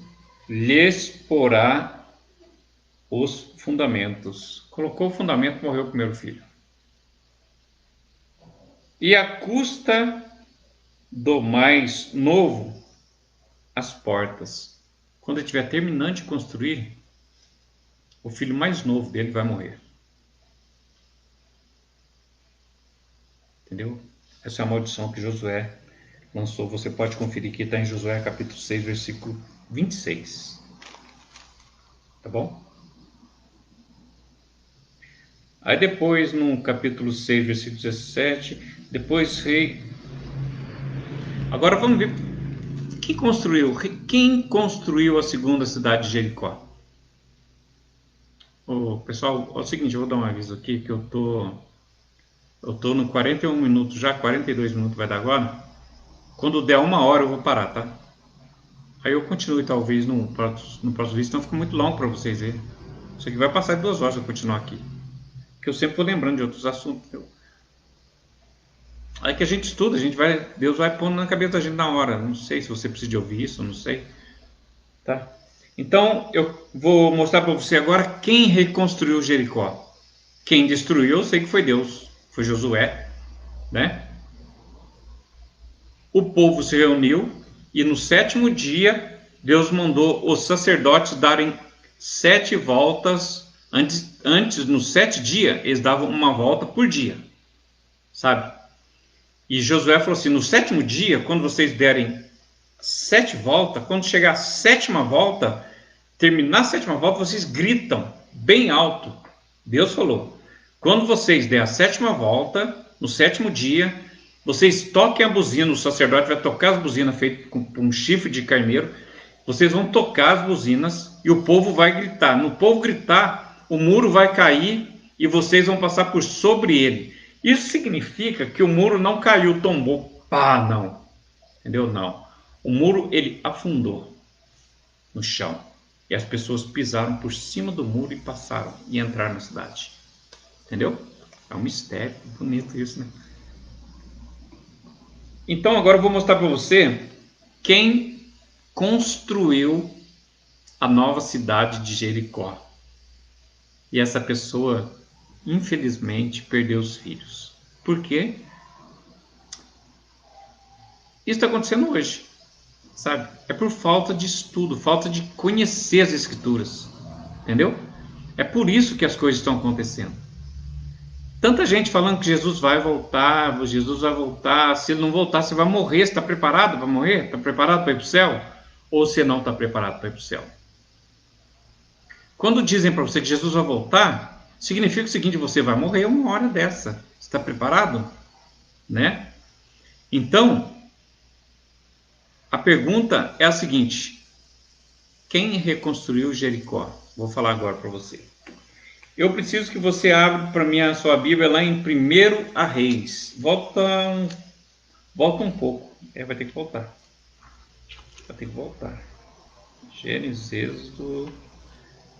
lhes porá os fundamentos. Colocou o fundamento, morreu o primeiro filho. E à custa do mais novo, as portas. Quando ele estiver terminando de construir, o filho mais novo dele vai morrer. Entendeu? Essa é a maldição que Josué lançou. Você pode conferir que está em Josué capítulo 6, versículo 26. Tá bom? Aí depois, no capítulo 6, versículo 17, depois rei... Agora vamos ver quem construiu a segunda cidade de Jericó. Pessoal, é o seguinte, eu vou dar um aviso aqui, que eu tô no 41 minutos já, 42 minutos vai dar agora. Quando der 1 hora eu vou parar, tá? Aí eu continuo talvez no próximo vídeo, senão fica muito longo para vocês verem. Isso aqui vai passar de 2 horas se eu continuar aqui. Que eu sempre vou lembrando de outros assuntos. Aí que a gente estuda, Deus vai pondo na cabeça da gente na hora. Não sei se você precisa de ouvir isso, não sei. Tá? Então, eu vou mostrar para você agora quem reconstruiu Jericó. Quem destruiu, eu sei que foi Deus. Foi Josué, né? O povo se reuniu e no 7º dia, Deus mandou os sacerdotes darem 7 voltas. Antes, nos 7 dias, eles davam uma volta por dia, sabe? E Josué falou assim, no 7º dia, quando vocês derem 7 voltas, quando chegar a 7ª volta, terminar a 7ª volta, vocês gritam bem alto. Deus falou, quando vocês der a 7ª volta, no 7º dia, vocês toquem a buzina, o sacerdote vai tocar as buzinas feitas com um chifre de carneiro, vocês vão tocar as buzinas e o povo vai gritar. No povo gritar, o muro vai cair e vocês vão passar por sobre ele. Isso significa que o muro não caiu, tombou, pá, não. Entendeu? Não. O muro, ele afundou no chão. E as pessoas pisaram por cima do muro e passaram e entraram na cidade. Entendeu? É um mistério. Bonito isso, né? Então agora eu vou mostrar para você quem construiu a nova cidade de Jericó. E essa pessoa, infelizmente, perdeu os filhos. Por quê? Isso está acontecendo hoje, sabe? É por falta de estudo, falta de conhecer as Escrituras, entendeu? É por isso que as coisas estão acontecendo. Tanta gente falando que Jesus vai voltar, se ele não voltar, você vai morrer, você está preparado para morrer? Está preparado para ir para o céu? Ou você não está preparado para ir para o céu? Quando dizem para você que Jesus vai voltar, significa o seguinte, você vai morrer uma hora dessa. Você está preparado? Né? Então, a pergunta é a seguinte, quem reconstruiu Jericó? Vou falar agora para você. Eu preciso que você abra para mim a sua Bíblia lá em 1 Reis. Volta um pouco. Vai ter que voltar. Vai ter que voltar. Gênesis,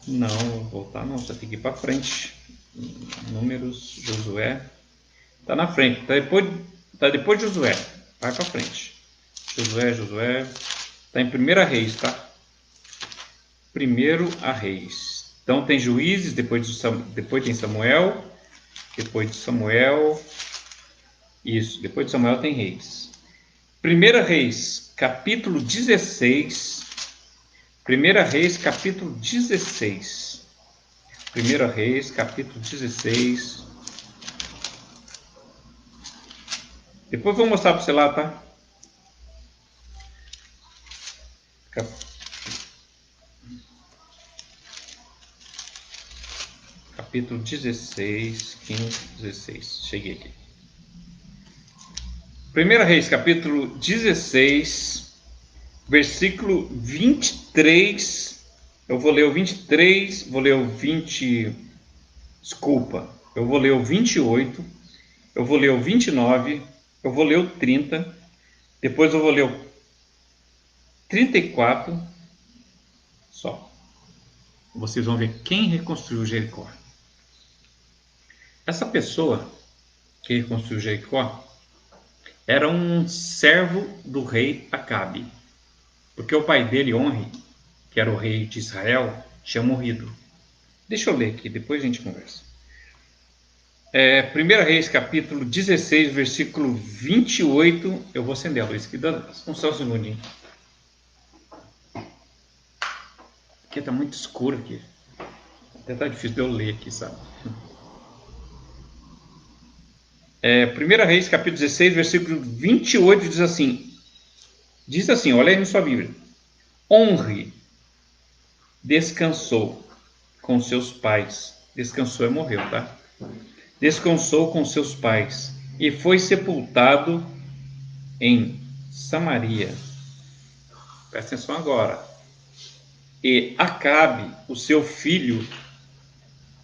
não, voltar não, você tem que ir para frente. Números, Josué. Está na frente, tá depois de Josué. Vai para frente. Josué. Está em 1 Reis, tá? 1 Reis. Então tem Juízes, depois tem Samuel, depois de Samuel tem Reis. 1 Reis, capítulo 16. 1 Reis, capítulo 16. 1 Reis, capítulo 16. Depois vou mostrar para você lá, tá? Capítulo 16, 15, 16. Cheguei aqui. 1 Reis, capítulo 16, versículo 23. Eu vou ler o 23, vou ler o 20. Desculpa. Eu vou ler o 28. Eu vou ler o 29. Eu vou ler o 30. Depois eu vou ler o 34. Só. Vocês vão ver quem reconstruiu Jericó. Essa pessoa que reconstruiu Jericó era um servo do rei Acabe, porque o pai dele, Onri, que era o rei de Israel, tinha morrido. Deixa eu ler aqui, depois a gente conversa. 1 Reis, capítulo 16, versículo 28. Eu vou acender a luz aqui, dá um segundinho. Porque está muito escuro aqui. Até está difícil de eu ler aqui, sabe? 1 Reis, capítulo 16, versículo 28 diz assim, olha aí na sua Bíblia. Onri descansou com seus pais. Descansou e morreu, tá? Descansou com seus pais e foi sepultado em Samaria. Presta atenção agora. E Acabe, o seu filho,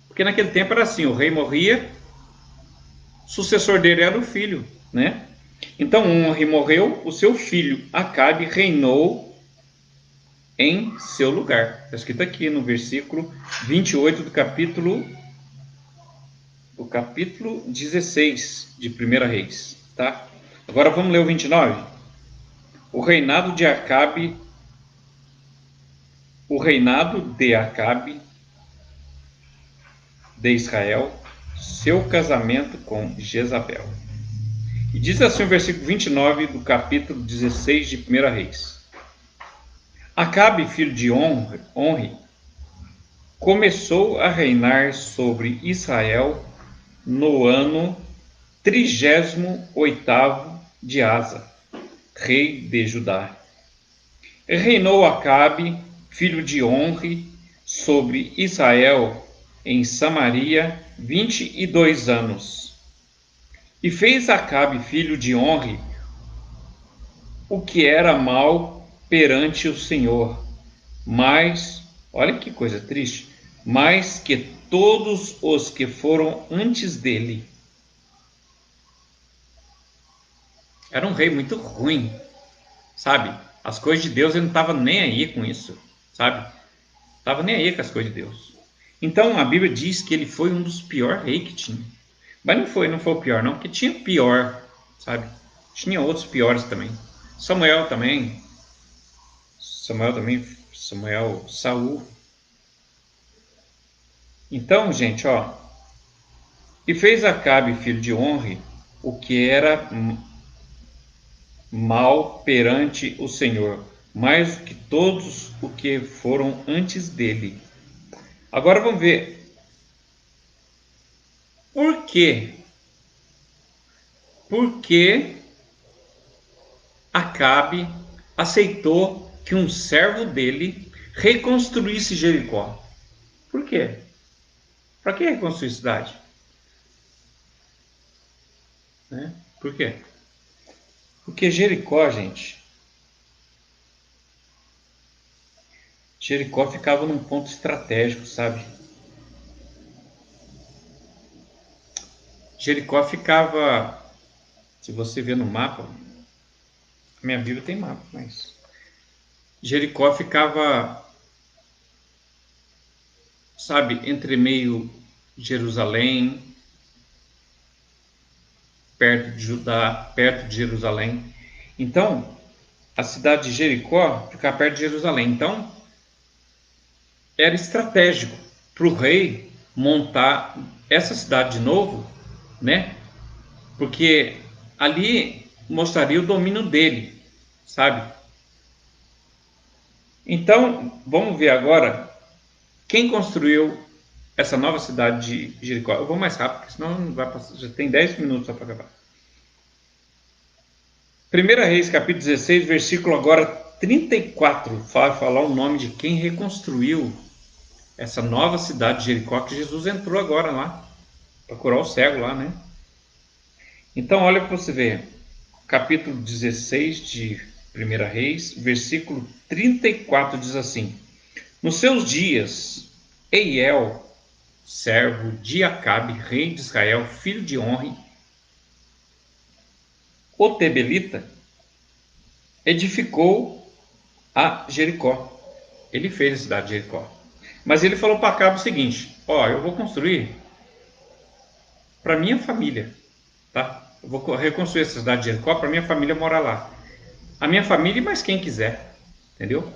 porque naquele tempo era assim, o rei morria, o sucessor dele era o filho, né? Então Onri morreu, o seu filho Acabe reinou em seu lugar. Está escrito aqui no versículo 28 do capítulo 16 de 1 Reis, tá? Agora vamos ler o 29. O reinado de Acabe de Israel, seu casamento com Jezabel. E diz assim o versículo 29 do capítulo 16 de 1 Reis. Acabe, filho de Onri, começou a reinar sobre Israel no ano 38º de Asa, rei de Judá. Reinou Acabe, filho de Onri, sobre Israel em Samaria 22 anos. E fez Acabe, filho de Onri, o que era mal perante o Senhor, mas, olha que coisa triste, mais que todos os que foram antes dele. Era um rei muito ruim, sabe? As coisas de Deus ele não estava nem aí com isso, sabe? Estava nem aí com as coisas de Deus. Então a Bíblia diz que ele foi um dos piores reis que tinha. Mas não foi o pior não, porque tinha pior, sabe? Tinha outros piores também. Saul. Então, gente, ó. E fez Acabe, filho de Onri, o que era mal perante o Senhor, mais do que todos os que foram antes dele. Agora vamos ver. Por quê? Porque Acabe aceitou que um servo dele reconstruísse Jericó. Por quê? Para que reconstruir a cidade? Né? Por quê? Porque Jericó, gente, Jericó ficava num ponto estratégico, sabe? Jericó ficava, se você ver no mapa, a minha Bíblia tem mapa, mas Jericó ficava, sabe, entre meio Jerusalém, perto de Judá, perto de Jerusalém. Então, a cidade de Jericó ficava perto de Jerusalém. Então, era estratégico para o rei montar essa cidade de novo, né? Porque ali mostraria o domínio dele, sabe? Então, vamos ver agora quem construiu essa nova cidade de Jericó. Eu vou mais rápido, porque senão não vai passar, já tem 10 minutos só para acabar. 1 Reis, capítulo 16, versículo agora 34, vai falar o nome de quem reconstruiu essa nova cidade de Jericó, que Jesus entrou agora lá, para curar o cego lá, né? Então, olha para você ver, capítulo 16 de 1 Reis, versículo 34, diz assim: Nos seus dias, Eiel, servo de Acabe, rei de Israel, filho de Onri, o Tebelita, edificou a Jericó. Ele fez a cidade de Jericó. Mas ele falou para Acabe o seguinte: eu vou construir para minha família, tá? Eu vou reconstruir essa cidade de Jericó para minha família morar lá. A minha família e mais quem quiser, entendeu?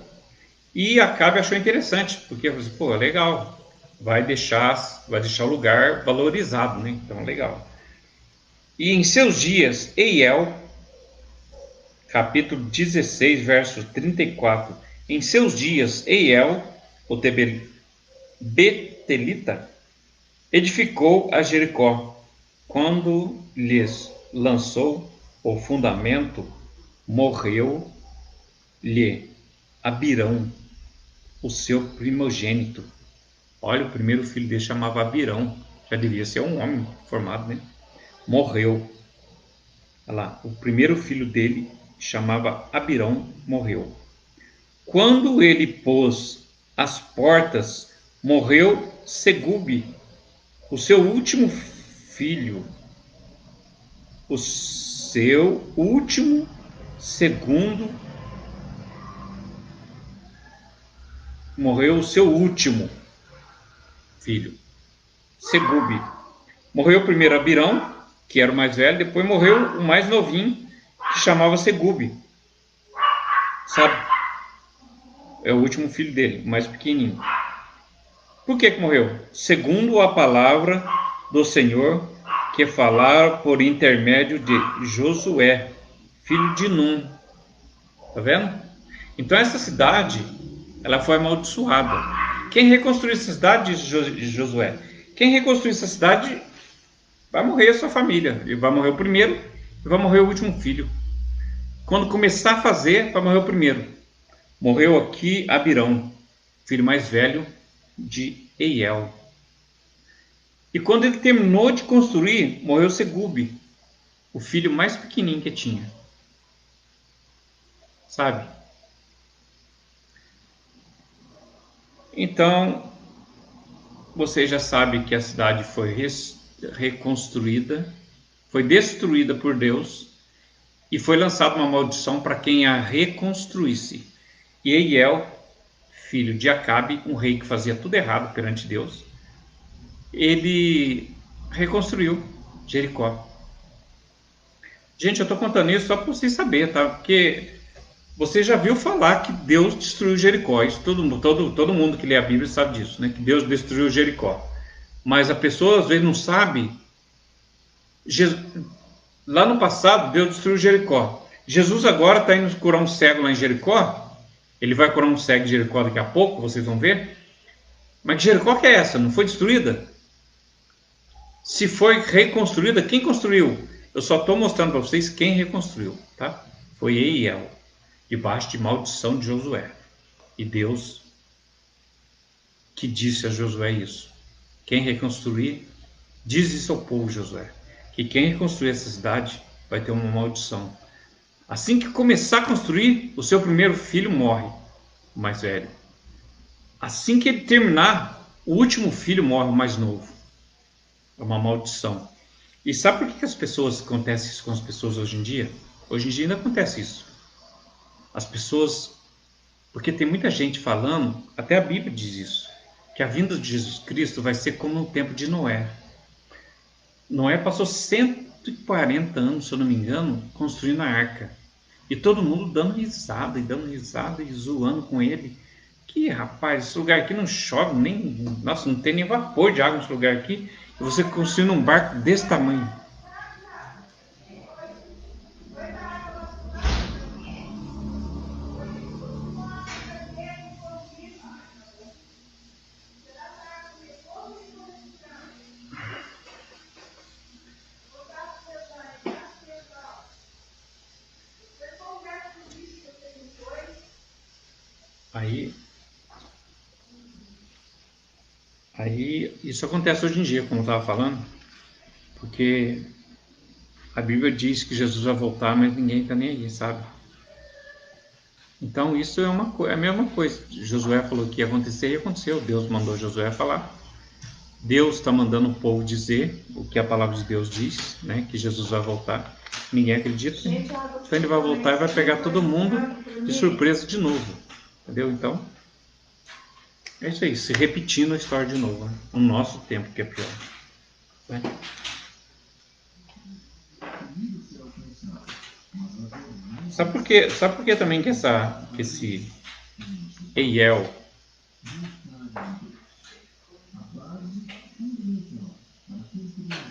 E Acabe achou interessante, porque falou assim, legal, vai deixar o lugar valorizado, né? Então, legal. E em seus dias, Eiel, capítulo 16, verso 34, em seus dias, Eiel, o Betelita, edificou a Jericó. Quando lhes lançou o fundamento, morreu-lhe Abirão, o seu primogênito. Olha, o primeiro filho dele chamava Abirão, já devia ser um homem formado, né? Morreu. Olha lá, o primeiro filho dele chamava Abirão, morreu. Quando ele pôs as portas, morreu Segube, o seu último filho. O seu último, segundo, morreu o seu último filho, Segube. Morreu primeiro Abirão, que era o mais velho, depois morreu o mais novinho, que chamava Segube. Sabe? É o último filho dele, o mais pequenininho. Por que morreu? Segundo a palavra do Senhor, que falara por intermédio de Josué, filho de Num. Tá vendo? Então essa cidade, ela foi amaldiçoada. Quem reconstruiu essa cidade, diz Josué, quem reconstruir essa cidade vai morrer a sua família. Ele vai morrer o primeiro e vai morrer o último filho. Quando começar a fazer, vai morrer o primeiro. Morreu aqui Abirão, filho mais velho de Eiel. E quando ele terminou de construir, morreu Segube, o filho mais pequenininho que tinha. Sabe? Então, você já sabe que a cidade foi reconstruída, foi destruída por Deus e foi lançada uma maldição para quem a reconstruísse. E Eiel, filho de Acabe, um rei que fazia tudo errado perante Deus, ele reconstruiu Jericó. Gente, eu estou contando isso só para vocês saberem, tá? Porque você já viu falar que Deus destruiu Jericó. Isso todo mundo que lê a Bíblia sabe disso, né? Que Deus destruiu Jericó. Mas a pessoa às vezes não sabe. Lá no passado, Deus destruiu Jericó. Jesus agora está indo curar um cego lá em Jericó. Ele vai curar um cego de Jericó daqui a pouco, vocês vão ver. Mas que Jericó que é essa? Não foi destruída? Se foi reconstruída, quem construiu? Eu só estou mostrando para vocês quem reconstruiu, tá? Foi Eiel, debaixo de maldição de Josué. E Deus que disse a Josué isso. Quem reconstruir, diz isso ao povo, Josué, que quem reconstruir essa cidade vai ter uma maldição. Assim que começar a construir, o seu primeiro filho morre, o mais velho. Assim que ele terminar, o último filho morre, o mais novo. É uma maldição. E sabe por que as pessoas acontece isso com as pessoas hoje em dia? Hoje em dia ainda acontece isso. As pessoas, porque tem muita gente falando, até a Bíblia diz isso, que a vinda de Jesus Cristo vai ser como no tempo de Noé. Noé passou 140 anos, se eu não me engano, construindo a arca. E todo mundo dando risada e zoando com ele. Que rapaz, esse lugar aqui não chove, nossa, não tem nem vapor de água nesse lugar aqui. E você construindo um barco desse tamanho. Aí isso acontece hoje em dia, como eu estava falando, porque a Bíblia diz que Jesus vai voltar, mas ninguém está nem aí, sabe? Então isso é a mesma coisa. Josué falou que ia acontecer e aconteceu. Deus mandou Josué falar. Deus está mandando o povo dizer o que a palavra de Deus diz, né? Que Jesus vai voltar. Ninguém acredita. Então ele vai voltar e vai pegar todo mundo de surpresa de novo. Entendeu? Então, é isso aí. Se repetindo a história de novo. Né? O nosso tempo que é pior. Né? Sabe por que também que esse Eiel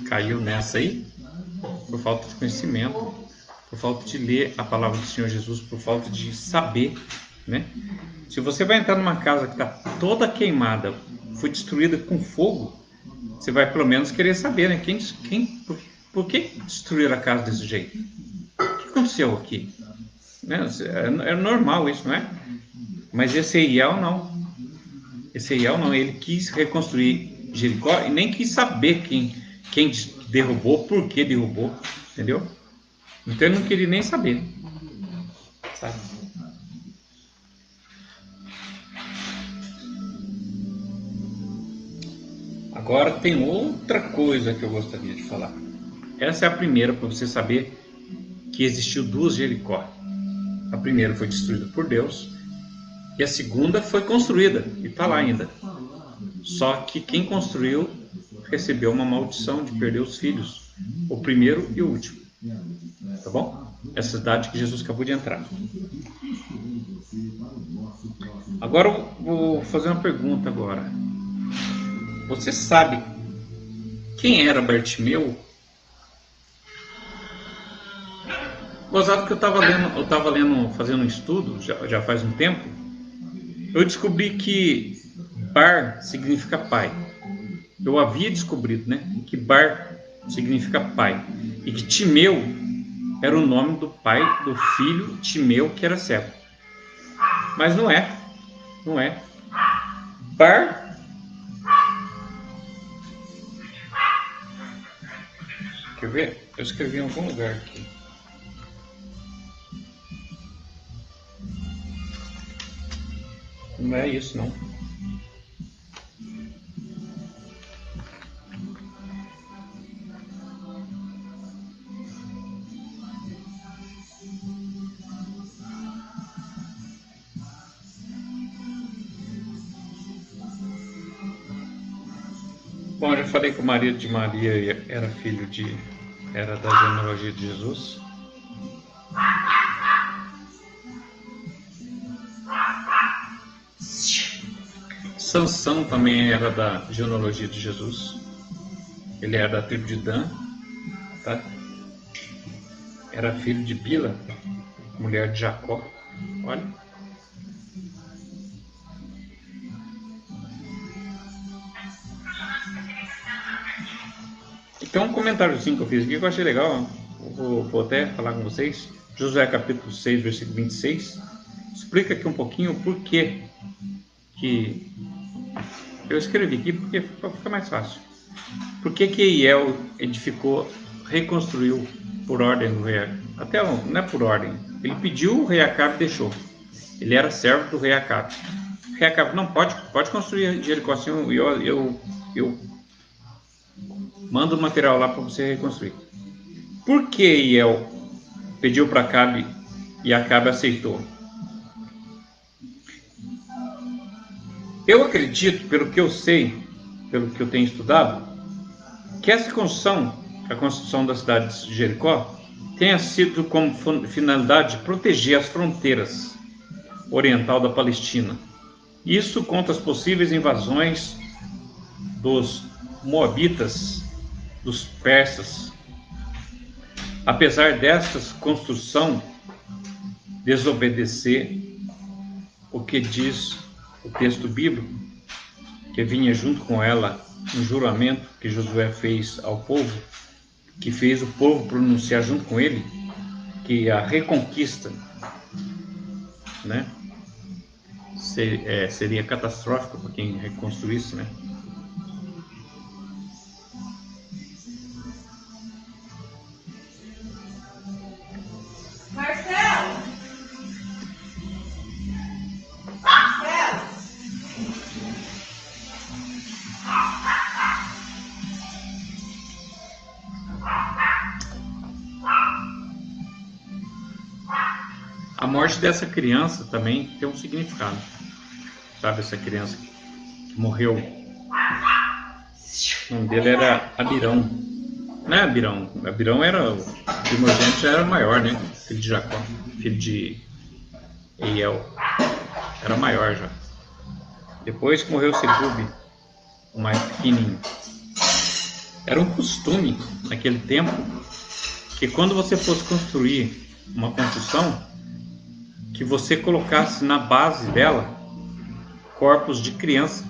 caiu nessa aí? Por falta de conhecimento, por falta de ler a palavra do Senhor Jesus, por falta de saber, né? Se você vai entrar numa casa que está toda queimada, foi destruída com fogo, você vai pelo menos querer saber, né? Por que destruíram a casa desse jeito? O que aconteceu aqui? Né? É normal isso, não é? Mas esse Eiel não. Esse Eiel não, ele quis reconstruir Jericó e nem quis saber quem derrubou, por que derrubou, entendeu? Então ele não queria nem saber, sabe? Agora tem outra coisa que eu gostaria de falar. Essa é a primeira para você saber que existiu duas Jericó. A primeira foi destruída por Deus e a segunda foi construída e está lá ainda. Só que quem construiu recebeu uma maldição de perder os filhos, o primeiro e o último. Tá bom? Essa cidade que Jesus acabou de entrar. Agora eu vou fazer uma pergunta agora. Você sabe quem era Bartimeu? Gozado que eu estava lendo, fazendo um estudo, já faz um tempo, eu descobri que Bar significa pai. Eu havia descobrido, né, que Bar significa pai. E que Timeu era o nome do pai do filho Timeu, que era cego. Mas não é. Não é. Bar... Quer ver? Eu escrevi em algum lugar aqui. Não é isso, não. Bom, eu já falei que o marido de Maria era da genealogia de Jesus. Sansão também era da genealogia de Jesus. Ele era da tribo de Dan, tá? Era filho de Bila, mulher de Jacó. Olha. Tem um comentáriozinho que eu fiz aqui que eu achei legal. Vou até falar com vocês. Josué capítulo 6, versículo 26. Explica aqui um pouquinho o porquê que... Eu escrevi aqui porque fica mais fácil. Por que Eiel edificou, reconstruiu por ordem do rei? Até não é por ordem. Ele pediu, o rei Acabe deixou. Ele era servo do rei Acabe. O rei Acabe não pode construir Jericó assim. Eu mando o material lá para você reconstruir. Por que Eiel pediu para Acabe e Acabe aceitou? Eu acredito, pelo que eu sei, pelo que eu tenho estudado, que essa construção, a construção da cidade de Jericó, tenha sido como finalidade proteger as fronteiras oriental da Palestina. Isso contra as possíveis invasões dos moabitas, dos persas. Apesar desta construção desobedecer o que diz o texto bíblico, que vinha junto com ela um juramento que Josué fez ao povo, que fez o povo pronunciar junto com ele, que a reconquista, né, seria catastrófico para quem reconstruísse, né? Marcelo! Marcelo! A morte dessa criança também tem um significado. Sabe, essa criança que morreu, o nome dele era Abirão. Não é Abirão, Abirão era o primogênito, já era maior, né? Filho de Jacó, filho de Eiel, era maior já. Depois que morreu Segube, o mais pequenininho. Era um costume naquele tempo que quando você fosse construir uma construção, que você colocasse na base dela corpos de criança,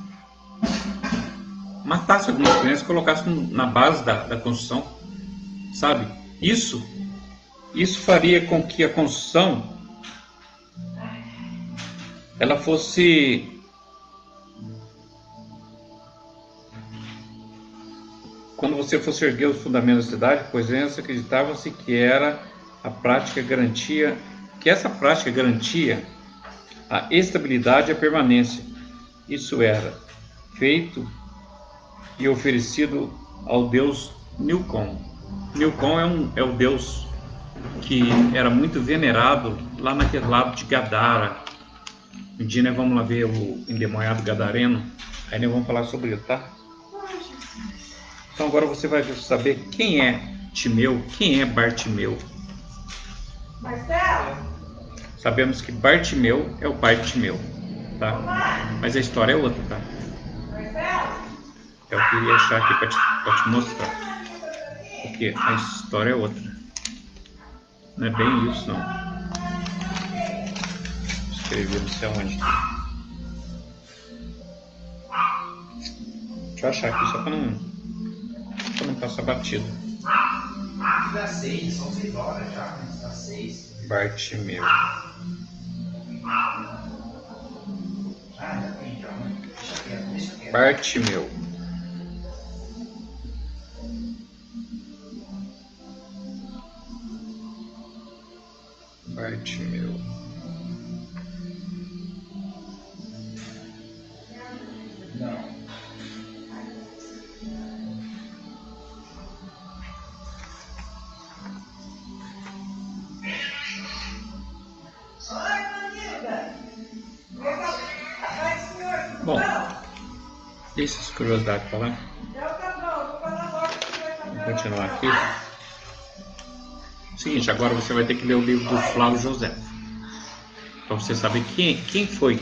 matasse algumas crianças e colocasse na base da construção, sabe? Isso faria com que a construção ela fosse quando você fosse erguer os fundamentos da cidade, pois antes acreditava-se que era a prática garantia, que essa prática garantia a estabilidade e a permanência. Isso era feito e oferecido ao deus Milcom. Milcom é o deus que era muito venerado lá naquele lado de Gadara. Um dia nós vamos lá ver o endemoniado gadareno, aí nós vamos falar sobre ele, tá? Então agora você vai saber quem é Timeu, quem é Bartimeu. Marcelo! Sabemos que Bartimeu é o pai de Timeu, tá? Mas a história é outra, tá? Marcelo! Eu queria achar aqui para te mostrar. Porque a história é outra. Não é bem isso, não. Escrevi não sei onde. Deixa eu achar aqui só para não passar batido. Dá 6, são 6 horas já, né? Dá 6. Bartimeu. Ah, já tem já, né? Deixa quieto. Bartimeu. Bartimeu. Não. Bom, deixa as curiosidades para lá. Vamos continuar aqui. Seguinte, agora você vai ter que ler o livro do Flávio José, para você saber quem foi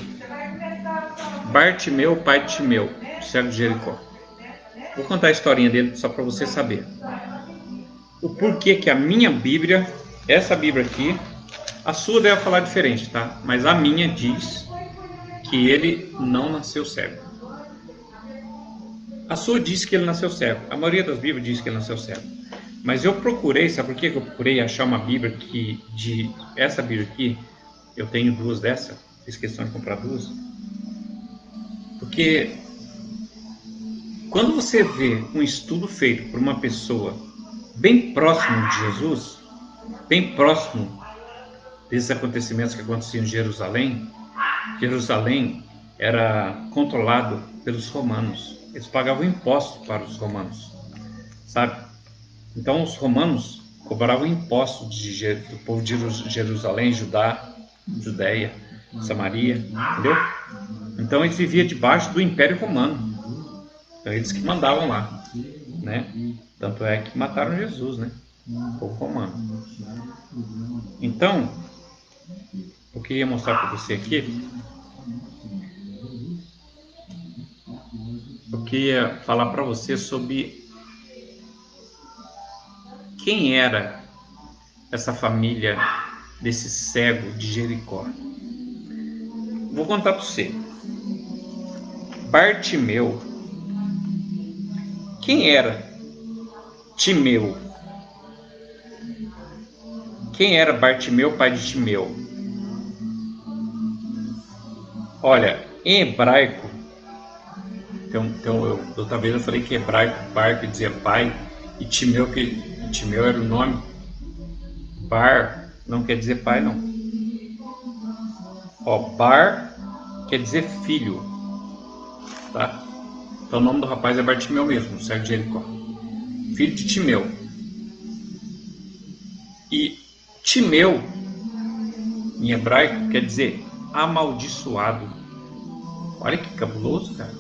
Bartimeu, pai de Timeu, cego de Jericó. Vou contar a historinha dele só para você saber o porquê que a minha Bíblia, essa Bíblia aqui, a sua deve falar diferente, tá? Mas a minha diz que ele não nasceu cego. A sua diz que ele nasceu cego. A maioria das Bíblias diz que ele nasceu cego. Mas eu procurei, sabe por que eu procurei achar uma Bíblia essa Bíblia aqui, eu tenho duas dessa, fiz questão de comprar duas. Porque quando você vê um estudo feito por uma pessoa bem próximo de Jesus, bem próximo desses acontecimentos que aconteciam em Jerusalém, Jerusalém era controlado pelos romanos. Eles pagavam impostos para os romanos, sabe? Então os romanos cobravam impostos do povo de Jerusalém, Judéia, Samaria, entendeu? Então eles viviam debaixo do Império Romano. Então eles que mandavam lá, né? Tanto é que mataram Jesus, né? O povo romano. Então, eu queria mostrar para você aqui. Eu queria falar para você sobre quem era essa família desse cego de Jericó. Vou contar para você. Bartimeu. Quem era Timeu? Quem era Bartimeu, pai de Timeu? Olha, em hebraico, outra vez eu falei que hebraico, bar, quer dizer pai, e Timeu era o nome. Bar não quer dizer pai, não. Ó, bar quer dizer filho, tá? Então o nome do rapaz é Bartimeu mesmo, cego de Jericó. Filho de Timeu. E Timeu, em hebraico, quer dizer amaldiçoado. Olha que cabuloso, cara.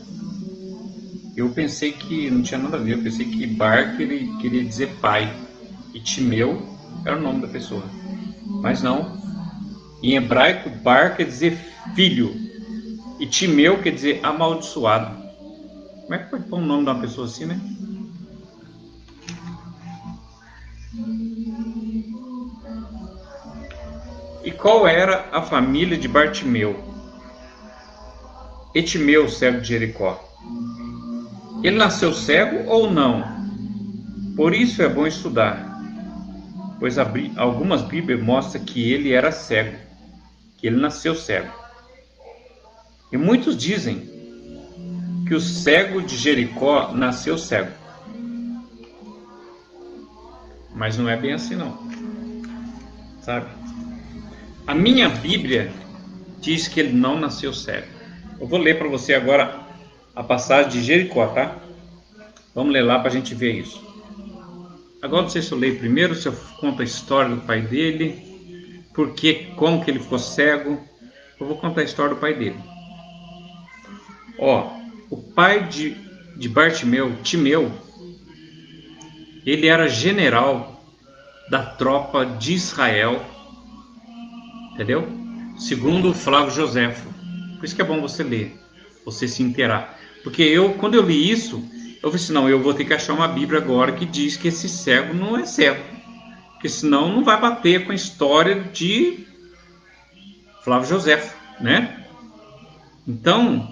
Eu pensei que não tinha nada a ver, eu pensei que Bar queria dizer pai. E Timeu era o nome da pessoa. Mas não. Em hebraico, Bar quer dizer filho. E Timeu quer dizer amaldiçoado. Como é que pode pôr o nome de uma pessoa assim, né? E qual era a família de Bartimeu? Etimeu, cego de Jericó. Ele nasceu cego ou não? Por isso é bom estudar, pois algumas Bíblias mostram que ele era cego, que ele nasceu cego. E muitos dizem que o cego de Jericó nasceu cego. Mas não é bem assim não, sabe? A minha Bíblia diz que ele não nasceu cego. Eu vou ler para você agora a passagem de Jericó, tá? Vamos ler lá para a gente ver isso. Agora não sei se eu leio primeiro, se eu conto a história do pai dele, como que ele ficou cego. Eu vou contar a história do pai dele. Ó, o pai de Bartimeu, Timeu, ele era general da tropa de Israel, entendeu? Segundo Flávio Joséfo. Por isso que é bom você ler, você se inteirar. Porque quando eu li isso, eu falei assim, não, eu vou ter que achar uma Bíblia agora que diz que esse cego não é cego. Porque senão não vai bater com a história de Flávio Joséfo, né? Então,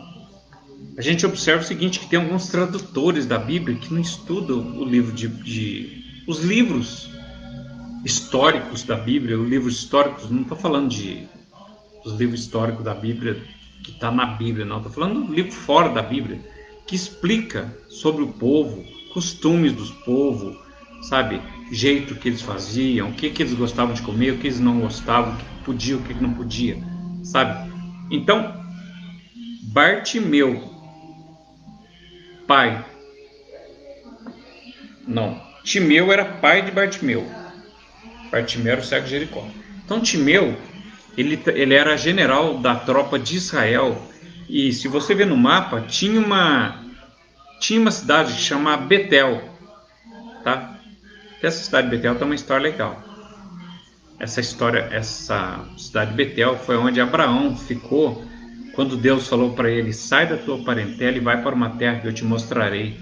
a gente observa o seguinte, que tem alguns tradutores da Bíblia que não estudam o livro os livros históricos da Bíblia, os livros históricos, não estou falando dos livros históricos da Bíblia que está na Bíblia, não, estou falando do livro fora da Bíblia, que explica sobre o povo, costumes dos povos, sabe, jeito que eles faziam, o que eles gostavam de comer, o que eles não gostavam, o que podia, o que não podia, sabe? Então, Bartimeu, pai, não, Timeu era pai de Bartimeu. Bartimeu era o cego de Jericó. Então Timeu, ele era general da tropa de Israel. E se você ver no mapa, tinha uma cidade que chama Betel, tá? Essa cidade de Betel tem uma história legal. Essa cidade de Betel foi onde Abraão ficou quando Deus falou para ele: sai da tua parentela e vai para uma terra que eu te mostrarei.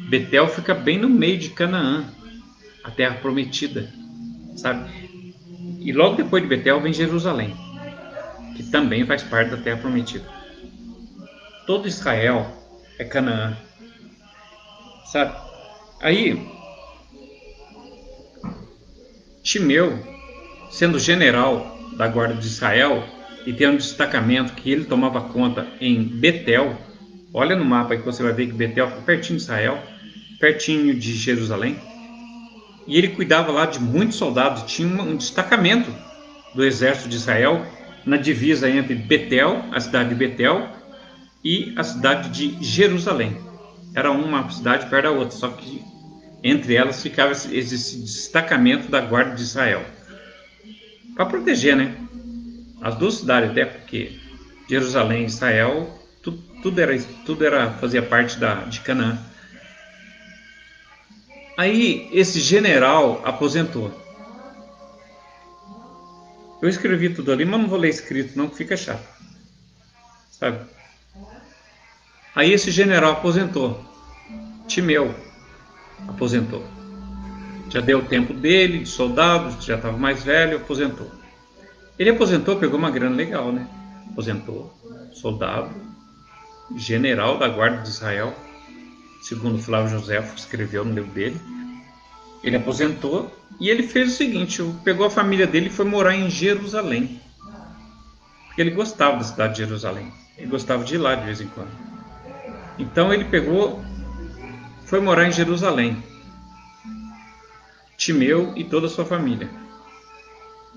Betel fica bem no meio de Canaã, a terra prometida, sabe? E logo depois de Betel vem Jerusalém, que também faz parte da terra prometida. Todo Israel é Canaã, sabe? Aí, Timeu, sendo general da guarda de Israel e tendo um destacamento que ele tomava conta em Betel, olha no mapa aí que você vai ver que Betel fica pertinho de Israel, pertinho de Jerusalém, e ele cuidava lá de muitos soldados, tinha um destacamento do exército de Israel na divisa entre Betel, a cidade de Betel, e a cidade de Jerusalém. Era uma cidade perto da outra, só que entre elas ficava esse destacamento da guarda de Israel, para proteger, né? As duas cidades, até porque Jerusalém e Israel, fazia parte de Canaã. Aí esse general aposentou. Eu escrevi tudo ali, mas não vou ler escrito não, que fica chato, sabe? Aí esse general aposentou. Timeu aposentou. Já deu o tempo dele, de soldado, já estava mais velho, aposentou. Ele aposentou, pegou uma grana legal, né? Aposentou, soldado, general da guarda de Israel, segundo Flávio Joséfo escreveu no livro dele. Ele aposentou e ele fez o seguinte, pegou a família dele e foi morar em Jerusalém. porque ele gostava da cidade de Jerusalém. Ele gostava de ir lá de vez em quando. Então ele foi morar em Jerusalém. Timeu e toda a sua família.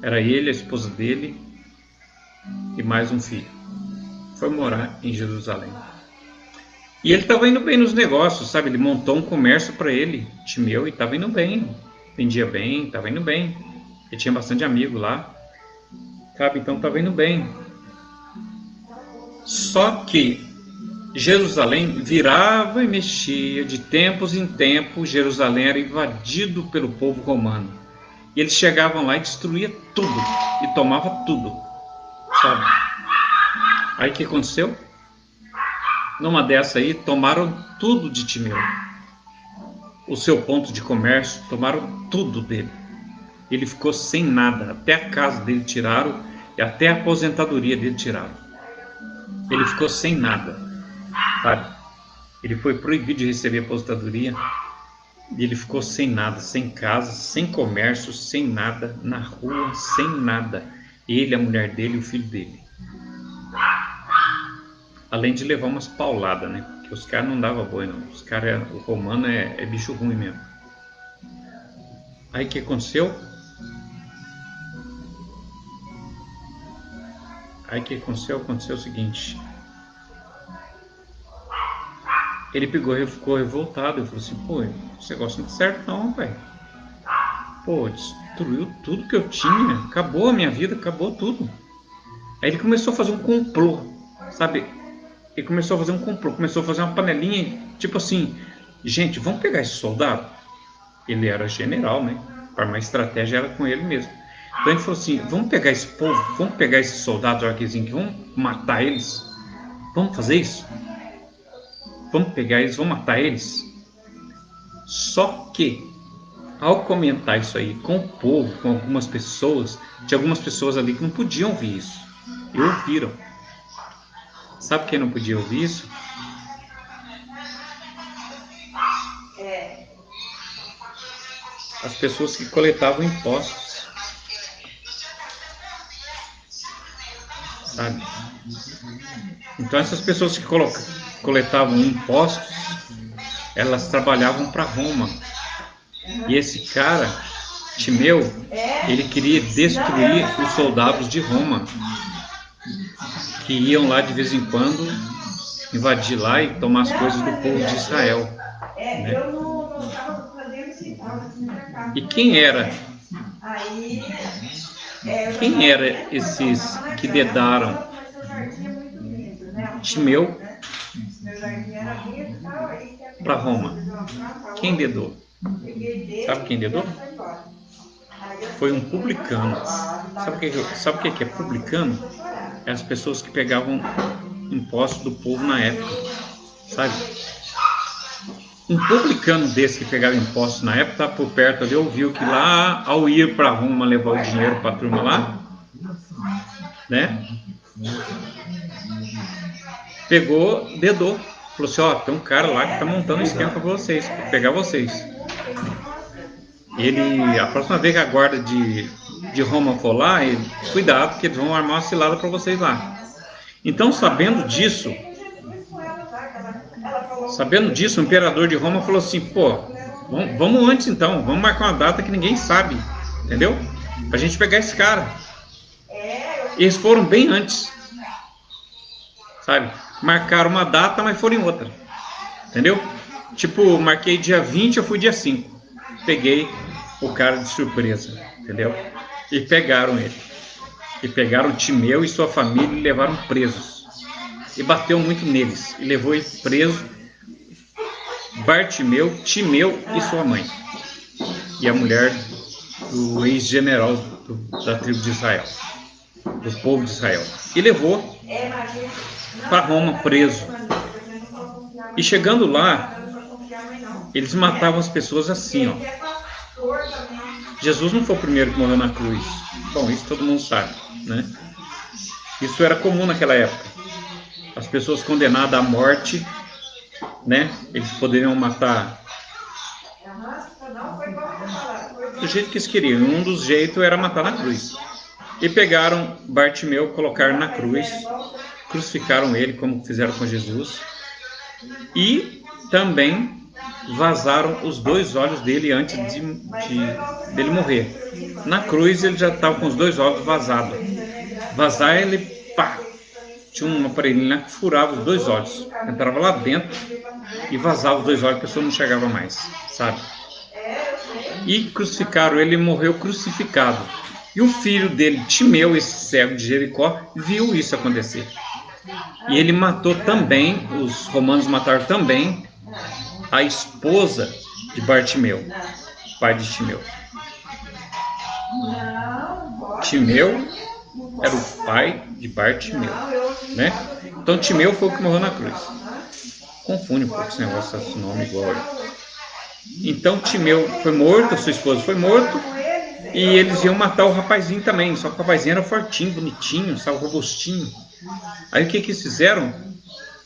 Era ele, a esposa dele e mais um filho. Foi morar em Jerusalém. E ele estava indo bem nos negócios, sabe? Ele montou um comércio para ele, Timeu, e estava indo bem. Vendia bem, estava indo bem. Ele tinha bastante amigo lá, sabe? Então estava indo bem. Só que Jerusalém virava e mexia, de tempos em tempos. Jerusalém era invadido pelo povo romano. E eles chegavam lá e destruíam tudo, e tomavam tudo, sabe? Aí o que aconteceu? Numa dessa aí, tomaram tudo de Timeu. O seu ponto de comércio, tomaram tudo dele. Ele ficou sem nada, até a casa dele tiraram, e até a aposentadoria dele tiraram. Ele ficou sem nada, sabe? Ele foi proibido de receber aposentadoria, e ele ficou sem nada, sem casa, sem comércio, sem nada, na rua, sem nada. Ele, a mulher dele e o filho dele. Além de levar umas pauladas, né? Porque os caras não davam boi, não. Os caras, o romano é bicho ruim mesmo. Aí o que aconteceu? Aconteceu o seguinte. Ele pegou e ficou revoltado. Ele falou assim, pô, esse negócio não tá certo não, velho. Pô, destruiu tudo que eu tinha. Acabou a minha vida, acabou tudo. Aí ele começou a fazer um complô, sabe? Ele começou a fazer um complô, começou a fazer uma panelinha, tipo assim, gente, vamos pegar esse soldado? Ele era general, né? Para uma estratégia era com ele mesmo. Então ele falou assim, vamos pegar esse povo, vamos pegar esses soldados arquezinhos, vamos matar eles? Vamos fazer isso? Vamos pegar eles, vamos matar eles? Só que, ao comentar isso aí com o povo, com algumas pessoas, tinha algumas pessoas ali que não podiam ouvir isso. E ouviram. Sabe quem não podia ouvir isso? As pessoas que coletavam impostos. Sabe? Então essas pessoas que coletavam impostos, elas trabalhavam para Roma. E esse cara, Timeu, ele queria destruir os soldados de Roma, que iam lá de vez em quando invadir lá e tomar as coisas do povo de Israel, né? E quem era esses que dedaram? Timeu para Roma. Quem dedou? Sabe quem dedou? Foi um publicano. Sabe o que é publicano? É as pessoas que pegavam impostos do povo na época, sabe? Um publicano desse que pegava impostos na época, estava por perto ali, ouviu que lá, ao ir para Roma levar o dinheiro para a turma lá, né? Pegou, dedou, falou assim, ó, tem um cara lá que está montando um esquema para vocês, para pegar vocês. Ele, a próxima vez que a guarda de Roma for lá, cuidado que eles vão armar uma cilada para vocês lá. Então, sabendo disso, o imperador de Roma falou assim, pô, vamos antes então, vamos marcar uma data que ninguém sabe, entendeu? Pra gente pegar esse cara. Eles foram bem antes, sabe? Marcaram uma data, mas foram em outra, entendeu? Tipo, marquei dia 20, eu fui dia 5. Peguei o cara de surpresa, entendeu? E pegaram ele. E pegaram Timeu e sua família e levaram presos. E bateu muito neles. E levou ele preso. Bartimeu, Timeu e sua mãe. E a mulher do ex-general da tribo de Israel. Do povo de Israel. E levou para Roma preso. E chegando lá, eles matavam as pessoas assim, ó. Jesus não foi o primeiro que morreu na cruz. Bom, isso todo mundo sabe, né? Isso era comum naquela época. As pessoas condenadas à morte, né? Eles poderiam matar do jeito que eles queriam. Um dos jeitos era matar na cruz. E pegaram Bartimeu, colocaram na cruz, crucificaram ele, como fizeram com Jesus, e também vazaram os 2 olhos dele antes dele morrer. Na cruz ele já estava com os 2 olhos vazados. Vazar, ele, pá, tinha um aparelhinho lá que furava os 2 olhos. Entrava lá dentro e vazava os 2 olhos, a pessoa não chegava mais, sabe? E crucificaram ele, morreu crucificado. E o filho dele, Timeu, esse cego de Jericó, viu isso acontecer. E ele matou também, os romanos mataram também a esposa de Bartimeu, pai de Timeu. Timeu era o pai de Bartimeu, né? Então Timeu foi o que morreu na cruz. Confunde um pouco esse negócio, esse nome igual aí. Então Timeu foi morto, a sua esposa foi morta, e eles iam matar o rapazinho também. Só que o rapazinho era fortinho, bonitinho, sabe, robustinho. Aí o que eles fizeram?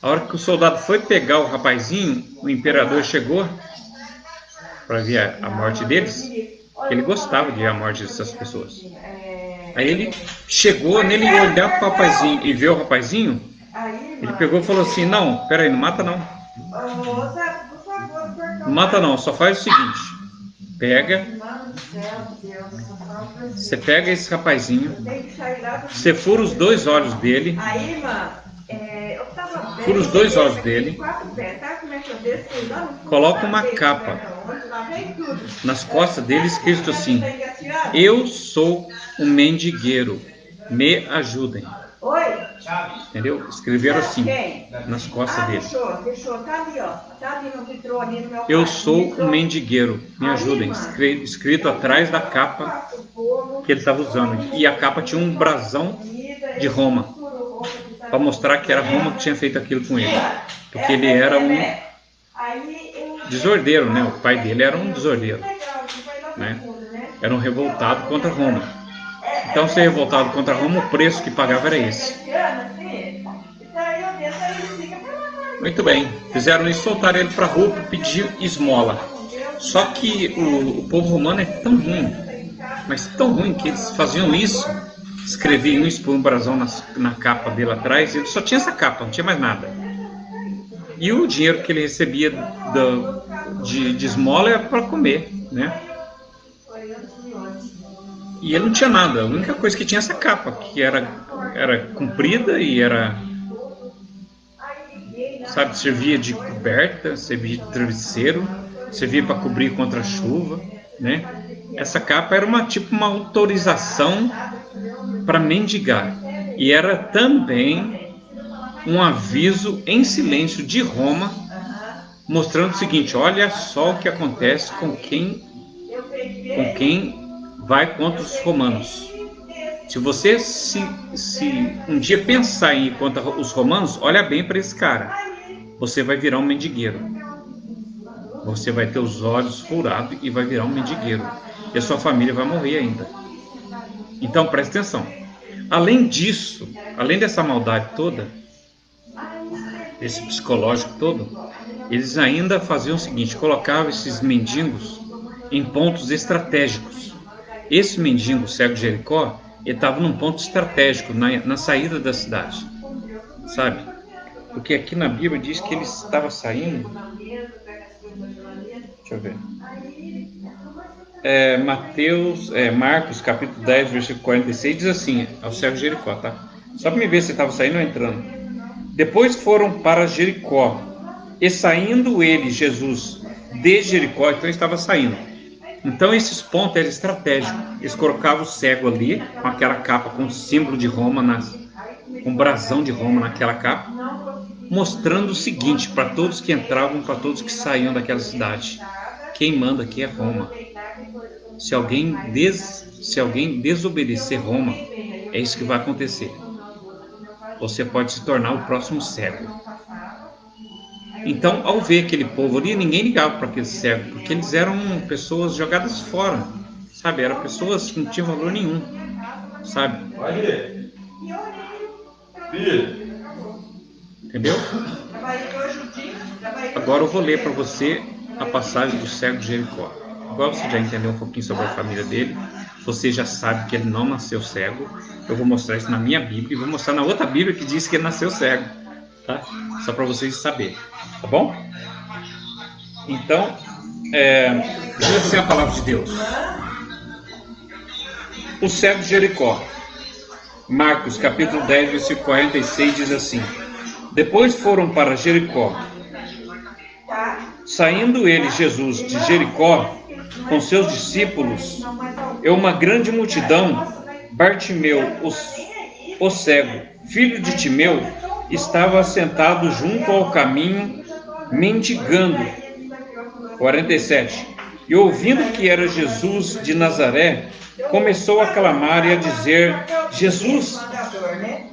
A hora que o soldado foi pegar o rapazinho, o imperador chegou para ver a morte deles. Ele gostava de ver a morte dessas pessoas. Aí ele chegou nele e olhar para o rapazinho e ver o rapazinho. Ele pegou e falou assim: não, peraí, não mata não. Não mata não, só faz o seguinte: você pega esse rapazinho, você fura os 2 olhos dele, coloca uma capa nas costas dele escrito assim: eu sou um mendigueiro, me ajudem. Entendeu? Escreveram assim nas costas dele: eu sou um mendigueiro, me ajudem. Escrito atrás da capa que ele estava usando. E a capa tinha um brasão de Roma, para mostrar que era Roma que tinha feito aquilo com ele, porque ele era um desordeiro, né? O pai dele era um desordeiro, né? Era um revoltado contra Roma. Então, ser revoltado contra Roma, o preço que pagava era esse. Muito bem, fizeram isso, soltaram ele para a rua para pedir esmola. Só que o povo romano é tão ruim, mas tão ruim, que eles faziam isso, escreviam isso por um brasão na capa dele atrás, e ele só tinha essa capa, não tinha mais nada. E o dinheiro que ele recebia de esmola era para comer, né? E ele não tinha nada, a única coisa que tinha essa capa, que era comprida e era, sabe, servia de coberta, servia de travesseiro, servia para cobrir contra a chuva, né? Essa capa era uma autorização para mendigar, e era também um aviso em silêncio de Roma, mostrando o seguinte: olha só o que acontece com quem vai contra os romanos. Se você se um dia pensar em ir contra os romanos, olha bem para esse cara. Você vai virar um mendigueiro. Você vai ter os olhos furados e vai virar um mendigueiro. E a sua família vai morrer ainda. Então preste atenção. Além disso, além dessa maldade toda, desse psicológico todo, eles ainda faziam o seguinte: colocavam esses mendigos em pontos estratégicos. Esse mendigo cego de Jericó, ele estava num ponto estratégico, na saída da cidade, sabe? Porque aqui na Bíblia diz que ele estava saindo. Deixa eu ver. Marcos capítulo 10, versículo 46, diz assim, ao cego de Jericó, tá? Só para me ver se estava saindo ou entrando. Depois foram para Jericó, e saindo ele, Jesus, de Jericó, então ele estava saindo. Então esses pontos eram estratégicos. Eles colocavam o cego ali, com aquela capa com o símbolo de Roma, com o brasão de Roma naquela capa, mostrando o seguinte para todos que entravam, para todos que saíam daquela cidade: quem manda aqui é Roma. Se alguém desobedecer Roma, é isso que vai acontecer. Você pode se tornar o próximo cego. Então, ao ver aquele povo ali, ninguém ligava para aquele cego, porque eles eram pessoas jogadas fora, sabe? Eram pessoas que não tinham valor nenhum, sabe? Entendeu? Agora eu vou ler para você a passagem do cego de Jericó. Agora você já entendeu um pouquinho sobre a família dele, você já sabe que ele não nasceu cego. Eu vou mostrar isso na minha Bíblia e vou mostrar na outra Bíblia que diz que ele nasceu cego, tá? Só para vocês saberem, tá bom? Então, diz assim a palavra de Deus. O cego de Jericó. Marcos capítulo 10, versículo 46 diz assim: depois foram para Jericó. Saindo ele, Jesus, de Jericó, com seus discípulos, e uma grande multidão, Bartimeu, o cego, filho de Timeu, estava sentado junto ao caminho, mendigando. 47. E ouvindo que era Jesus de Nazaré, começou a clamar e a dizer: Jesus,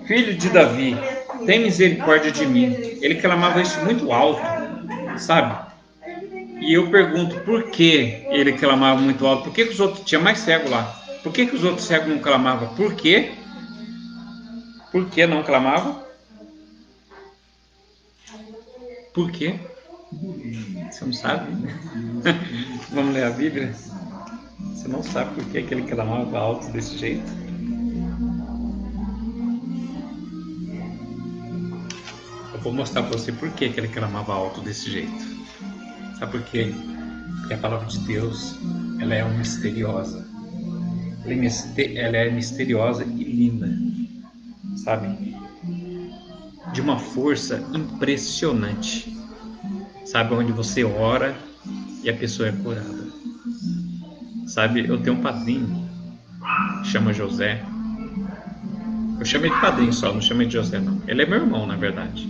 filho de Davi, tem misericórdia de mim. Ele clamava isso muito alto, sabe? E eu pergunto, por que ele clamava muito alto? Por que os outros, tinha mais cego lá? Por que os outros cegos não clamavam? Por quê? Por que não clamavam? Por quê? Você não sabe? Vamos ler a Bíblia? Você não sabe por que ele clamava alto desse jeito? Eu vou mostrar para você por que ele clamava alto desse jeito. Sabe por quê? Porque a palavra de Deus, ela é misteriosa. Ela é misteriosa e linda, sabe? De uma força impressionante. Sabe, onde você ora e a pessoa é curada. Sabe, eu tenho um padrinho, chama José. Eu chamei de padrinho só, não chamei de José não. Ele é meu irmão, na verdade.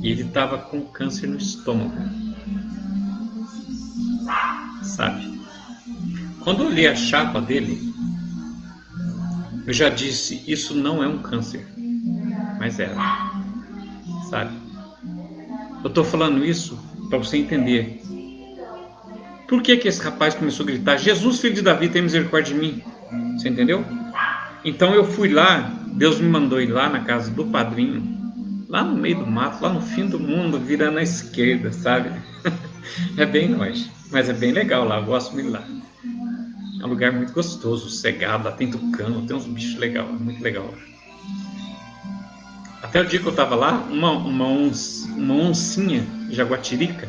E ele estava com câncer no estômago. Sabe? Quando eu li a chapa dele, eu já disse, isso não é um câncer. Mas era. Sabe? Eu estou falando isso para você entender. Por que esse rapaz começou a gritar: Jesus, filho de Davi, tem misericórdia de mim? Você entendeu? Então eu fui lá, Deus me mandou ir lá na casa do padrinho, lá no meio do mato, lá no fim do mundo, virando à esquerda, sabe? É bem longe, mas é bem legal lá, eu gosto muito de lá. É um lugar muito gostoso, sossegado, lá tem tucano, tem uns bichos legais, é muito legal lá. Até o dia que eu estava lá, uma oncinha jaguatirica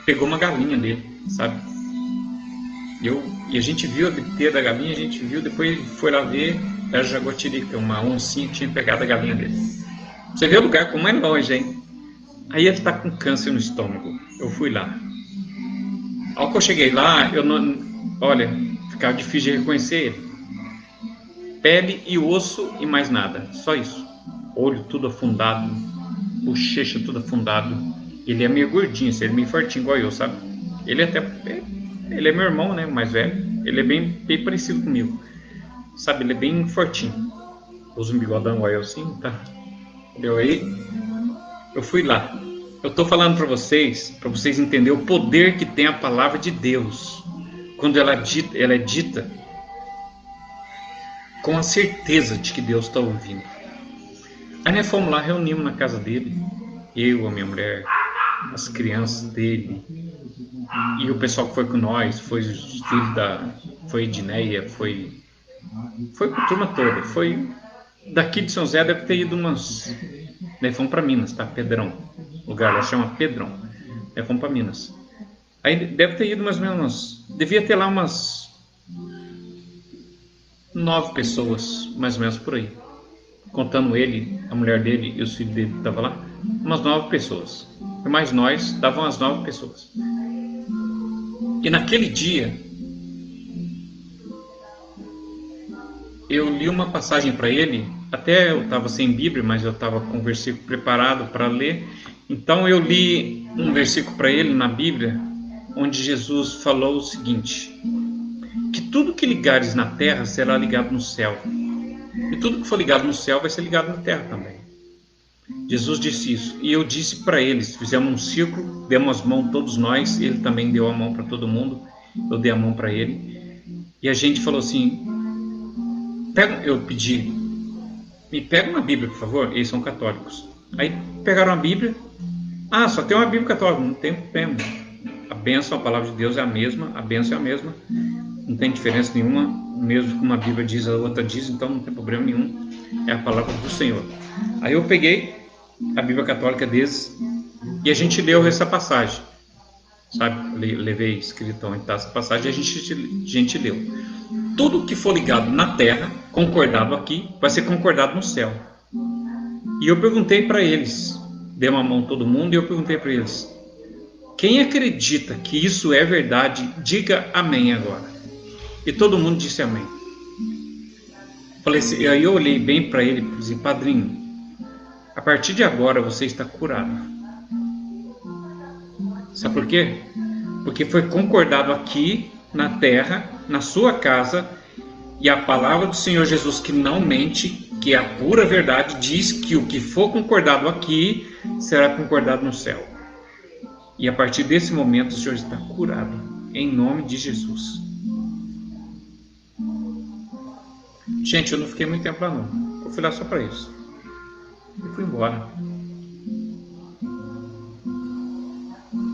pegou uma galinha dele, sabe? E a gente viu a biteira da galinha, a gente viu, depois foi lá ver, era jaguatirica, uma oncinha que tinha pegado a galinha dele. Você vê o lugar como é longe, hein? Aí ele está com câncer no estômago. Eu fui lá. Ao que eu cheguei lá, olha, ficava difícil de reconhecer ele. Pele e osso e mais nada, só isso. Olho tudo afundado, bochecha tudo afundado. Ele é meio gordinho, ele é meio fortinho igual eu, sabe? Ele é meu irmão, né, mais velho. Ele é bem parecido comigo, sabe? Ele é bem fortinho. Usa um bigodão igual eu assim, tá? Eu fui lá. Eu tô falando para vocês entenderem o poder que tem a palavra de Deus. Quando ela é dita com a certeza de que Deus está ouvindo. Aí nós fomos lá, reunimos na casa dele, eu, a minha mulher, as crianças dele, e o pessoal que foi com nós, foi os filhos foi Edneia, foi com a turma toda, foi daqui de São José, deve ter ido umas, nós fomos para Minas, tá, Pedrão, o lugar lá chama Pedrão, nós fomos para Minas, aí deve ter ido mais ou menos, devia ter lá umas 9 pessoas, mais ou menos por aí. Contando ele, a mulher dele e os filhos dele que estavam lá, umas 9 pessoas. E mais nós, davam as 9 pessoas. E naquele dia, eu li uma passagem para ele, até eu estava sem Bíblia, mas eu estava com um versículo preparado para ler. Então eu li um versículo para ele na Bíblia, onde Jesus falou o seguinte: que tudo que ligares na terra será ligado no céu. E tudo que for ligado no céu vai ser ligado na terra também. Jesus disse isso. E eu disse para eles, fizemos um círculo, demos as mãos todos nós, ele também deu a mão para todo mundo, eu dei a mão para ele. E a gente falou assim, eu pedi, me pega uma Bíblia, por favor. Eles são católicos. Aí pegaram a Bíblia. Ah, só tem uma Bíblia católica, não tem problema. A bênção, a palavra de Deus é a mesma, a bênção é a mesma. Não tem diferença nenhuma, mesmo que uma Bíblia diz, a outra diz, então não tem problema nenhum. É a palavra do Senhor. Aí eu peguei a Bíblia Católica deles e a gente leu essa passagem. Sabe? Levei escrito onde está essa passagem e a gente leu. Tudo que for ligado na terra, concordado aqui, vai ser concordado no céu. E eu perguntei para eles, dei uma mão a todo mundo e eu perguntei para eles: quem acredita que isso é verdade, diga amém agora. E todo mundo disse amém. Falei assim, aí eu olhei bem para ele e disse: padrinho, a partir de agora você está curado. Sabe por quê? Porque foi concordado aqui na terra, na sua casa, e a palavra do Senhor Jesus, que não mente, que é a pura verdade, diz que o que for concordado aqui será concordado no céu. E a partir desse momento o Senhor está curado, em nome de Jesus. Gente, eu não fiquei muito tempo lá não. Eu fui lá só para isso. E fui embora.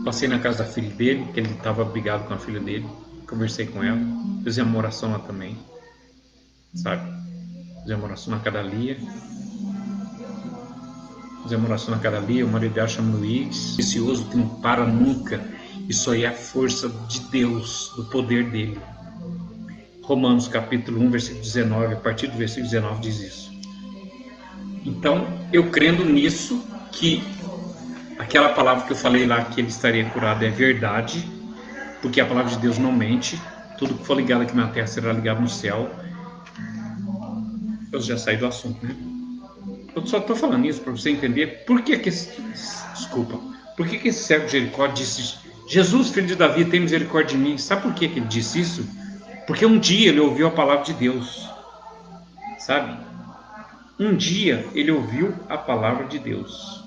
Passei na casa da filha dele, que ele estava brigado com a filha dele. Conversei com ela. Fizemos uma oração lá também. Sabe? Fizemos uma oração na Cadalia. Fizemos uma oração na Cadalia. O marido dela chama Luiz. Precioso, que não para nunca. Isso aí é a força de Deus, do poder dele. Romanos capítulo 1, versículo 19. A partir do versículo 19 diz isso. Então, eu crendo nisso, que aquela palavra que eu falei lá, que ele estaria curado, é verdade, porque a palavra de Deus não mente. Tudo que for ligado aqui na terra será ligado no céu. Eu já saí do assunto, né? Eu só estou falando isso para você entender por que esse cego de Jericó disse: Jesus, filho de Davi, tem misericórdia de mim. Sabe por que ele disse isso? Porque um dia ele ouviu a palavra de Deus. Sabe? Um dia ele ouviu a palavra de Deus.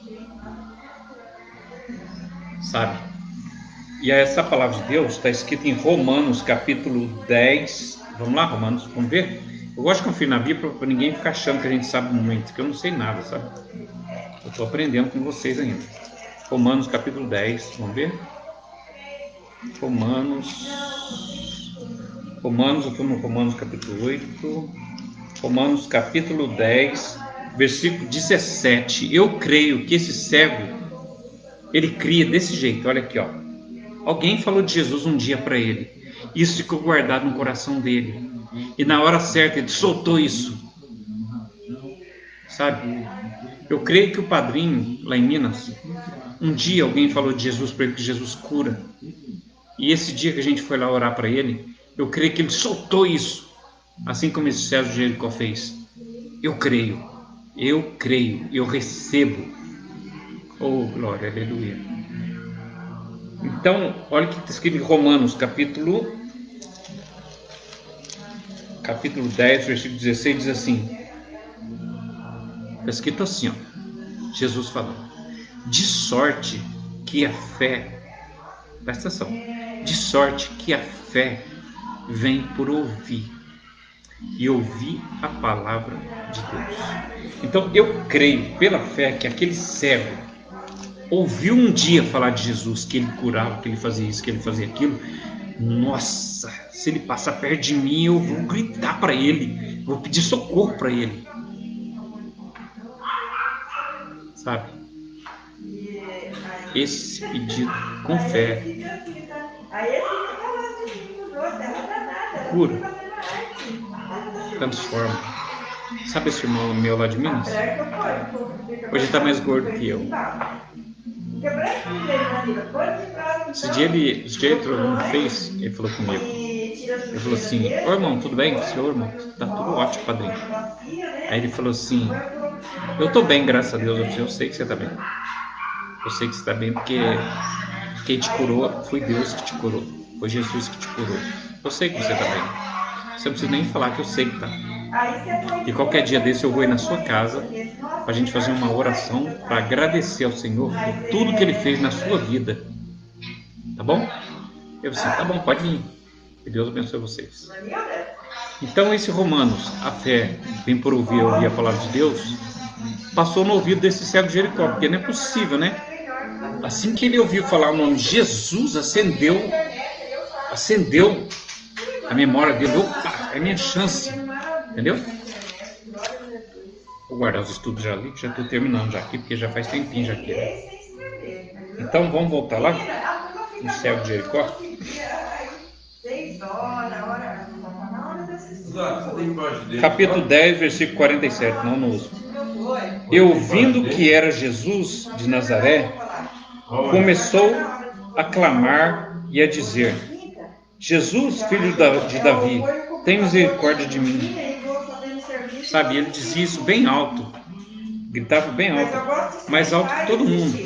Sabe? E essa palavra de Deus está escrita em Romanos capítulo 10. Vamos lá, Romanos, vamos ver? Eu gosto de confiar na Bíblia para ninguém ficar achando que a gente sabe muito, que eu não sei nada, sabe? Eu estou aprendendo com vocês ainda. Romanos capítulo 10, vamos ver? Romanos, eu estou no Romanos capítulo 8. Romanos capítulo 10, versículo 17. Eu creio que esse cego, ele cria desse jeito, olha aqui, ó. Alguém falou de Jesus um dia para ele. Isso ficou guardado no coração dele. E na hora certa ele soltou isso. Sabe? Eu creio que o padrinho, lá em Minas, um dia alguém falou de Jesus para ele, que Jesus cura. E esse dia que a gente foi lá orar para ele, eu creio que ele soltou isso. Assim como esse cego de Jericó fez. Eu creio, eu recebo. Oh, glória, aleluia. Então, olha o que está escrito em Romanos, capítulo 10, versículo 16, diz assim. Está escrito assim, ó. Jesus falou: de sorte que a fé, presta atenção, de sorte que a fé vem por ouvir, e ouvir a palavra de Deus. Então eu creio pela fé que aquele cego ouviu um dia falar de Jesus, que ele curava, que ele fazia isso, que ele fazia aquilo. Nossa, se ele passar perto de mim, eu vou gritar para ele, vou pedir socorro para ele. Sabe? Esse pedido com fé cura, transforma. Sabe esse irmão meu lá de Minas? Hoje está mais gordo que eu. Esse dia ele entrou no Face, ele falou comigo. Ele falou assim: ô irmão, tudo bem? Seu irmão, tá tudo ótimo, padrinho. Aí ele falou assim: eu tô bem, graças a Deus. Eu sei que você tá bem. Eu sei que você tá bem porque quem te curou foi Deus que te curou. Foi Jesus que te curou. Eu sei que você tá bem. Você não precisa nem falar que eu sei que tá. E qualquer dia desse eu vou ir na sua casa para a gente fazer uma oração para agradecer ao Senhor por tudo que Ele fez na sua vida. Tá bom? Eu disse: tá bom, pode vir. Que Deus abençoe vocês. Então esse Romanos, a fé vem por ouvir a palavra de Deus, passou no ouvido desse cego de Jericó, porque não é possível, né? Assim que ele ouviu falar o nome de Jesus, acendeu a memória dele, opa, é minha chance, entendeu? Vou guardar os estudos já ali, que já estou terminando já aqui, porque já faz tempinho já aqui, né? Então vamos voltar lá no céu de Jericó. 6 horas, na hora dessas Capítulo 10, versículo 47, não uso. E ouvindo que era Jesus de Nazaré, começou a clamar e a dizer: Jesus, filho de Davi, tem misericórdia de mim. Sabe, ele dizia isso bem alto, gritava bem alto, mais alto que todo mundo,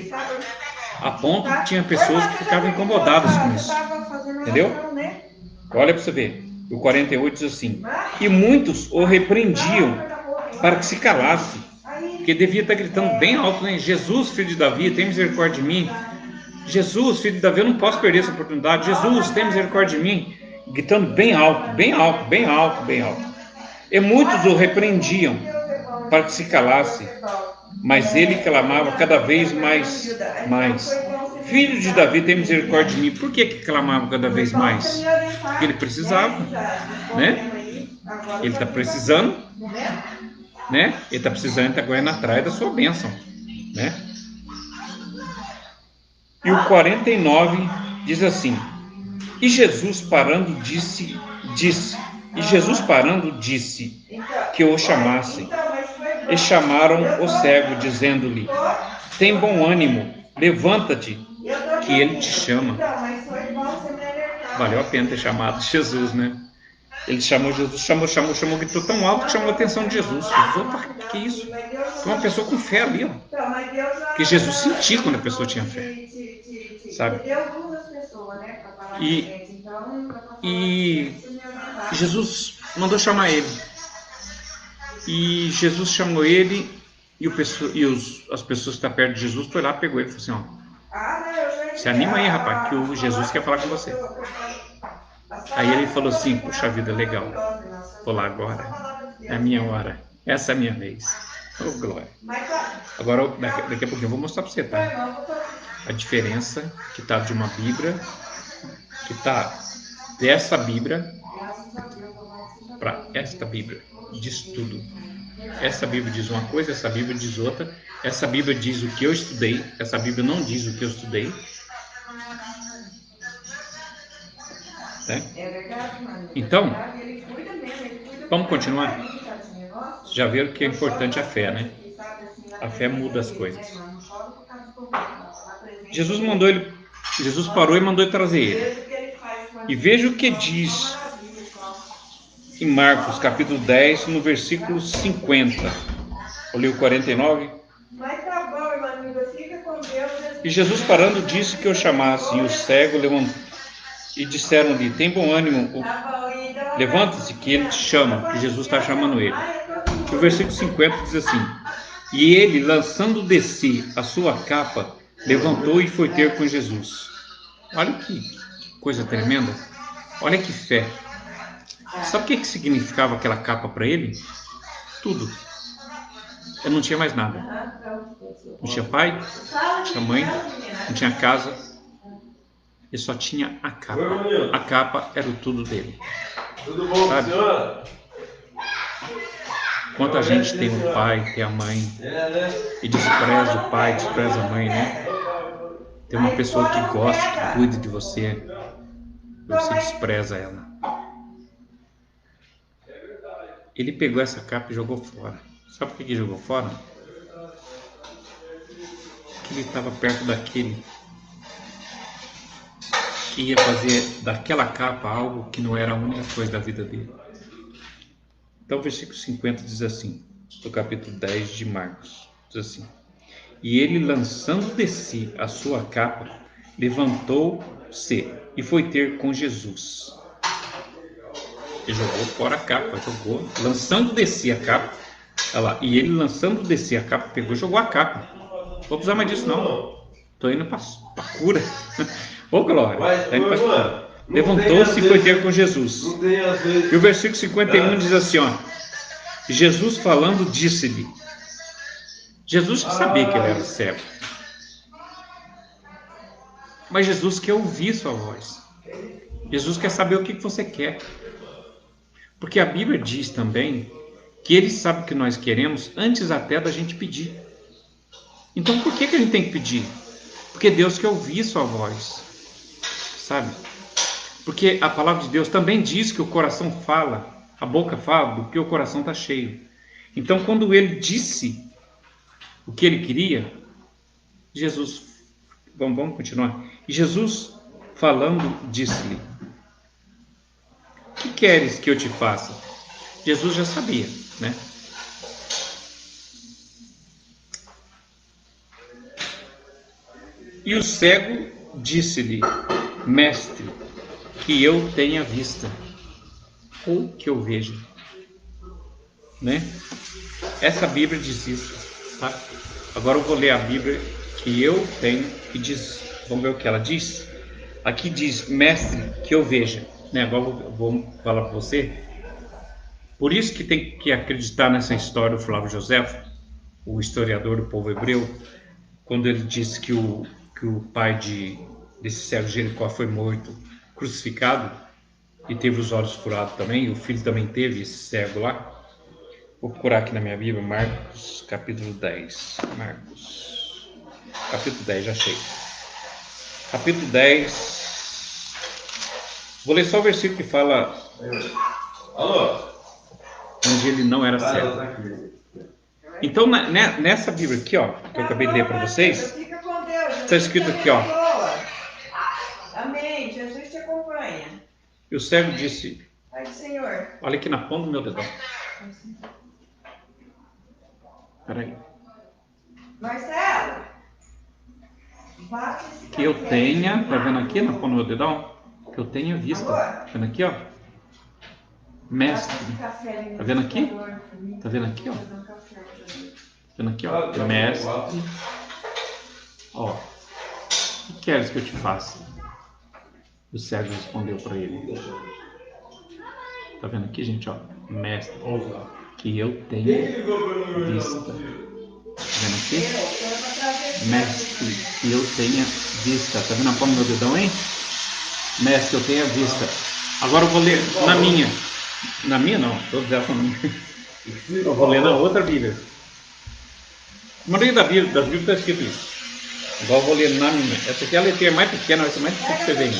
a ponto que tinha pessoas que ficavam incomodadas com isso, entendeu? Olha para você ver, o 48 diz assim: e muitos o repreendiam para que se calasse, porque devia estar gritando bem alto, né? Jesus, filho de Davi, tem misericórdia de mim. Jesus, filho de Davi, eu não posso perder essa oportunidade. Jesus, tem misericórdia de mim. Gritando bem alto, bem alto, bem alto, bem alto. E muitos o repreendiam para que se calasse, mas ele clamava cada vez mais. Filho de Davi, tem misericórdia de mim. Por que clamava cada vez mais? Porque ele precisava, né? Ele está precisando, né? Ele está precisando, está correndo atrás da sua bênção, né? E o 49 diz assim: e Jesus parando disse que o chamassem. E chamaram o cego, dizendo-lhe: tem bom ânimo, levanta-te, que ele te chama. Valeu a pena ter chamado Jesus, né? Ele chamou Jesus, chamou, gritou tão alto que chamou a atenção de Jesus. Opa, que isso? Tem uma pessoa com fé ali, ó. Que Jesus sentia quando a pessoa tinha fé, sabe? E Jesus mandou chamar ele. E Jesus chamou ele, e as pessoas que estão perto de Jesus foi lá, pegou ele e falou assim: ó, se anima aí, rapaz, que o Jesus quer falar com você. Aí ele falou assim: puxa vida, legal, vou lá agora, é a minha hora, essa é a minha vez. Oh, glória. Agora, daqui a pouquinho eu vou mostrar para você, tá? A diferença que tá de uma Bíblia, que tá dessa Bíblia para esta Bíblia, diz tudo. Essa Bíblia diz uma coisa, essa Bíblia diz outra. Essa Bíblia diz o que eu estudei, essa Bíblia não diz o que eu estudei. Então, vamos continuar? Já viram que é importante a fé, né? A fé muda as coisas. Jesus parou e mandou ele trazer ele. E veja o que diz em Marcos, capítulo 10, no versículo 50. Eu li o 49. E Jesus parando disse que o chamassem, e o cego levantou. E disseram-lhe: tem bom ânimo, levanta-se, que ele te chama, que Jesus está chamando ele. E o versículo 50 diz assim: e ele, lançando de si a sua capa, levantou e foi ter com Jesus. Olha que coisa tremenda, olha que fé. Sabe o que significava aquela capa para ele? Tudo. Ele não tinha mais nada. Não tinha pai, não tinha mãe, não tinha casa. Ele só tinha a capa. A capa era o tudo dele. Tudo bom, sabe? senhor? Quanta gente tem o pai, tem a mãe e despreza o pai, despreza a mãe, né? Tem uma pessoa que gosta, que cuida de você e você despreza ela. Ele pegou essa capa e jogou fora. Sabe por que ele jogou fora? Porque ele estava perto daquele que ia fazer daquela capa algo que não era a única coisa da vida dele. Então o versículo 50 diz assim, do capítulo 10 de Marcos, diz assim: e ele, lançando de si a sua capa, levantou-se e foi ter com Jesus. Ele jogou fora a capa, lançando de si a capa. Olha lá, e ele, lançando de si a capa, pegou e jogou a capa. Não vou precisar mais disso não, estou indo para cura. Ô glória, levantou-se e foi ter com Jesus. E o versículo 51 diz assim, ó: Jesus falando disse-lhe. Jesus já sabia que ele era cego, mas Jesus quer ouvir sua voz. Jesus quer saber o que você quer. Porque a Bíblia diz também que Ele sabe o que nós queremos antes até da gente pedir. Então por que a gente tem que pedir? Porque Deus quer ouvir sua voz, sabe? Porque a palavra de Deus também diz que o coração fala, a boca fala do que o coração está cheio. Então quando Ele disse o que Ele queria, Jesus, vamos continuar. E Jesus falando disse-lhe: que queres que eu te faça? Jesus já sabia, né? E o cego disse-lhe: mestre, que eu tenha vista, ou que eu veja, né? Essa Bíblia diz isso, tá? Agora eu vou ler a Bíblia que eu tenho e diz, vamos ver o que ela diz. Aqui diz: mestre, que eu veja, né? Agora eu vou falar para você. Por isso que tem que acreditar nessa história do Flávio Josefo, o historiador do povo hebreu, quando ele disse que o pai desse cego Jericó foi morto, crucificado, e teve os olhos furados também, e o filho também teve, esse cego lá. Vou procurar aqui na minha Bíblia, Marcos, capítulo 10. Marcos, capítulo 10, já achei. Capítulo 10. Vou ler só o versículo que fala... Alô? Onde ele não era cego. Então, nessa Bíblia aqui, ó, que eu acabei de ler para vocês, está escrito aqui, ó. Amém. Jesus te acompanha. E o cego disse: Pai do Senhor. olha aqui na ponta do meu dedão. Peraí. Marcelo. Que eu tenha, tá vendo aqui na ponta do meu dedão? Que eu tenha vista. Tá vendo aqui, ó? Mestre. Tá vendo aqui? Tá vendo aqui, ó? Tá vendo aqui, ó? Mestre. Ó. O que queres que eu te faça? O cego respondeu para ele. Tá vendo aqui, gente, ó? Mestre. Que eu tenha vista. Tá vendo aqui? Mestre, que eu tenha vista. Tá vendo a palma do meu dedão, hein? Mestre, que eu tenha vista. Agora eu vou ler na minha. Na minha não, todas elas são minhas. Eu vou ler na outra Bíblia. No meio das Bíblias está escrito isso. Agora eu vou ler na minha. Essa aqui é a letrinha mais pequena, vai ser mais difícil de você ver.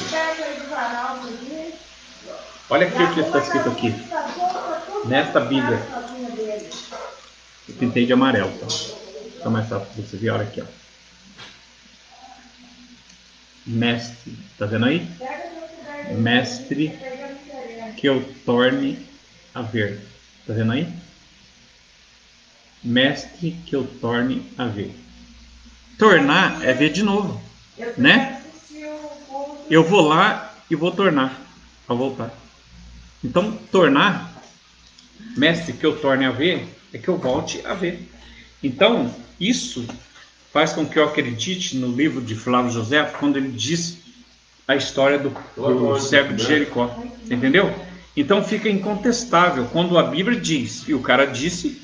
Olha aqui o que está escrito aqui. Nesta Bíblia. Eu pintei de amarelo, tá? Fica mais fácil para você ver. Olha aqui, ó. Mestre, tá vendo aí? Mestre, que eu torne a ver. Tá vendo aí? Mestre, que eu torne a ver. Tornar é ver de novo, né? Eu vou lá e vou tornar, para voltar. Então, tornar, mestre, que eu torne a ver, é que eu volte a ver. Então, isso faz com que eu acredite no livro de Flávio Josefo, quando ele diz a história do cego de Jericó. Entendeu? Então fica incontestável. Quando a Bíblia diz, e o cara disse,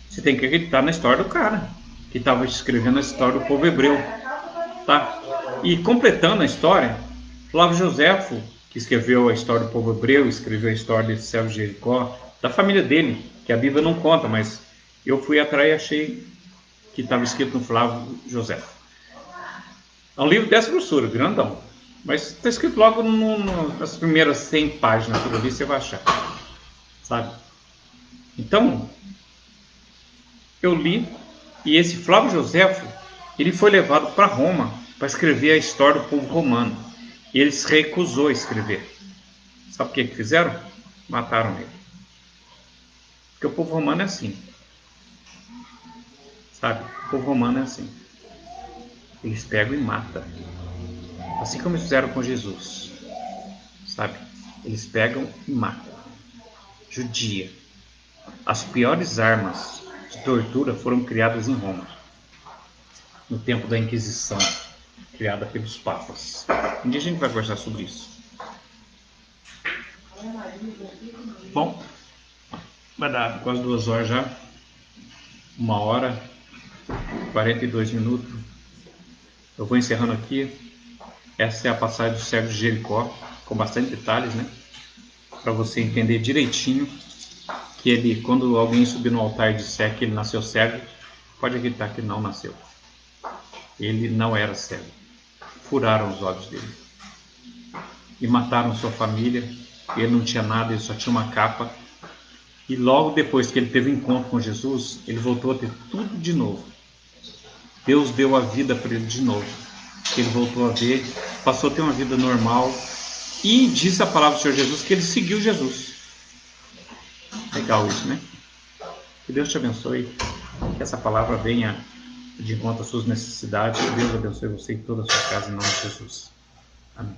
você tem que acreditar na história do cara, que estava escrevendo a história do povo hebreu. Tá? E completando a história, Flávio Josefo, que escreveu a história do povo hebreu, escreveu a história desse cego de Jericó, da família dele, que a Bíblia não conta, mas eu fui atrás e achei que estava escrito no Flávio Josefo. É um livro dessa grossura, grandão. Mas está escrito logo nas primeiras 100 páginas, tudo ali você vai achar. Sabe? Então, eu li, e esse Flávio Josefo, ele foi levado para Roma para escrever a história do povo romano. E ele se recusou a escrever. Sabe o que fizeram? Mataram ele. Porque o povo romano é assim. Sabe? O povo romano é assim. Eles pegam e matam. Assim como eles fizeram com Jesus. Sabe? Eles pegam e matam. Judia. As piores armas de tortura foram criadas em Roma. No tempo da Inquisição. Criada pelos papas. Um dia a gente vai conversar sobre isso. Bom, vai dar quase 2 horas já. 1 hora, 42 minutos. Eu vou encerrando aqui. Essa é a passagem do cego de Jericó, com bastante detalhes, né? para você entender direitinho que ele, quando alguém subir no altar e disser que ele nasceu cego, pode acreditar que ele não nasceu. Ele não era cego. Furaram os olhos dele. E mataram sua família. Ele não tinha nada, ele só tinha uma capa. E logo depois que ele teve um encontro com Jesus, ele voltou a ter tudo de novo. Deus deu a vida para ele de novo. Ele voltou a ver, passou a ter uma vida normal. E disse a palavra do Senhor Jesus que ele seguiu Jesus. Legal isso, né? Que Deus te abençoe. Que essa palavra venha de encontro às suas necessidades. Que Deus abençoe você e toda a sua casa em nome de Jesus. Amém.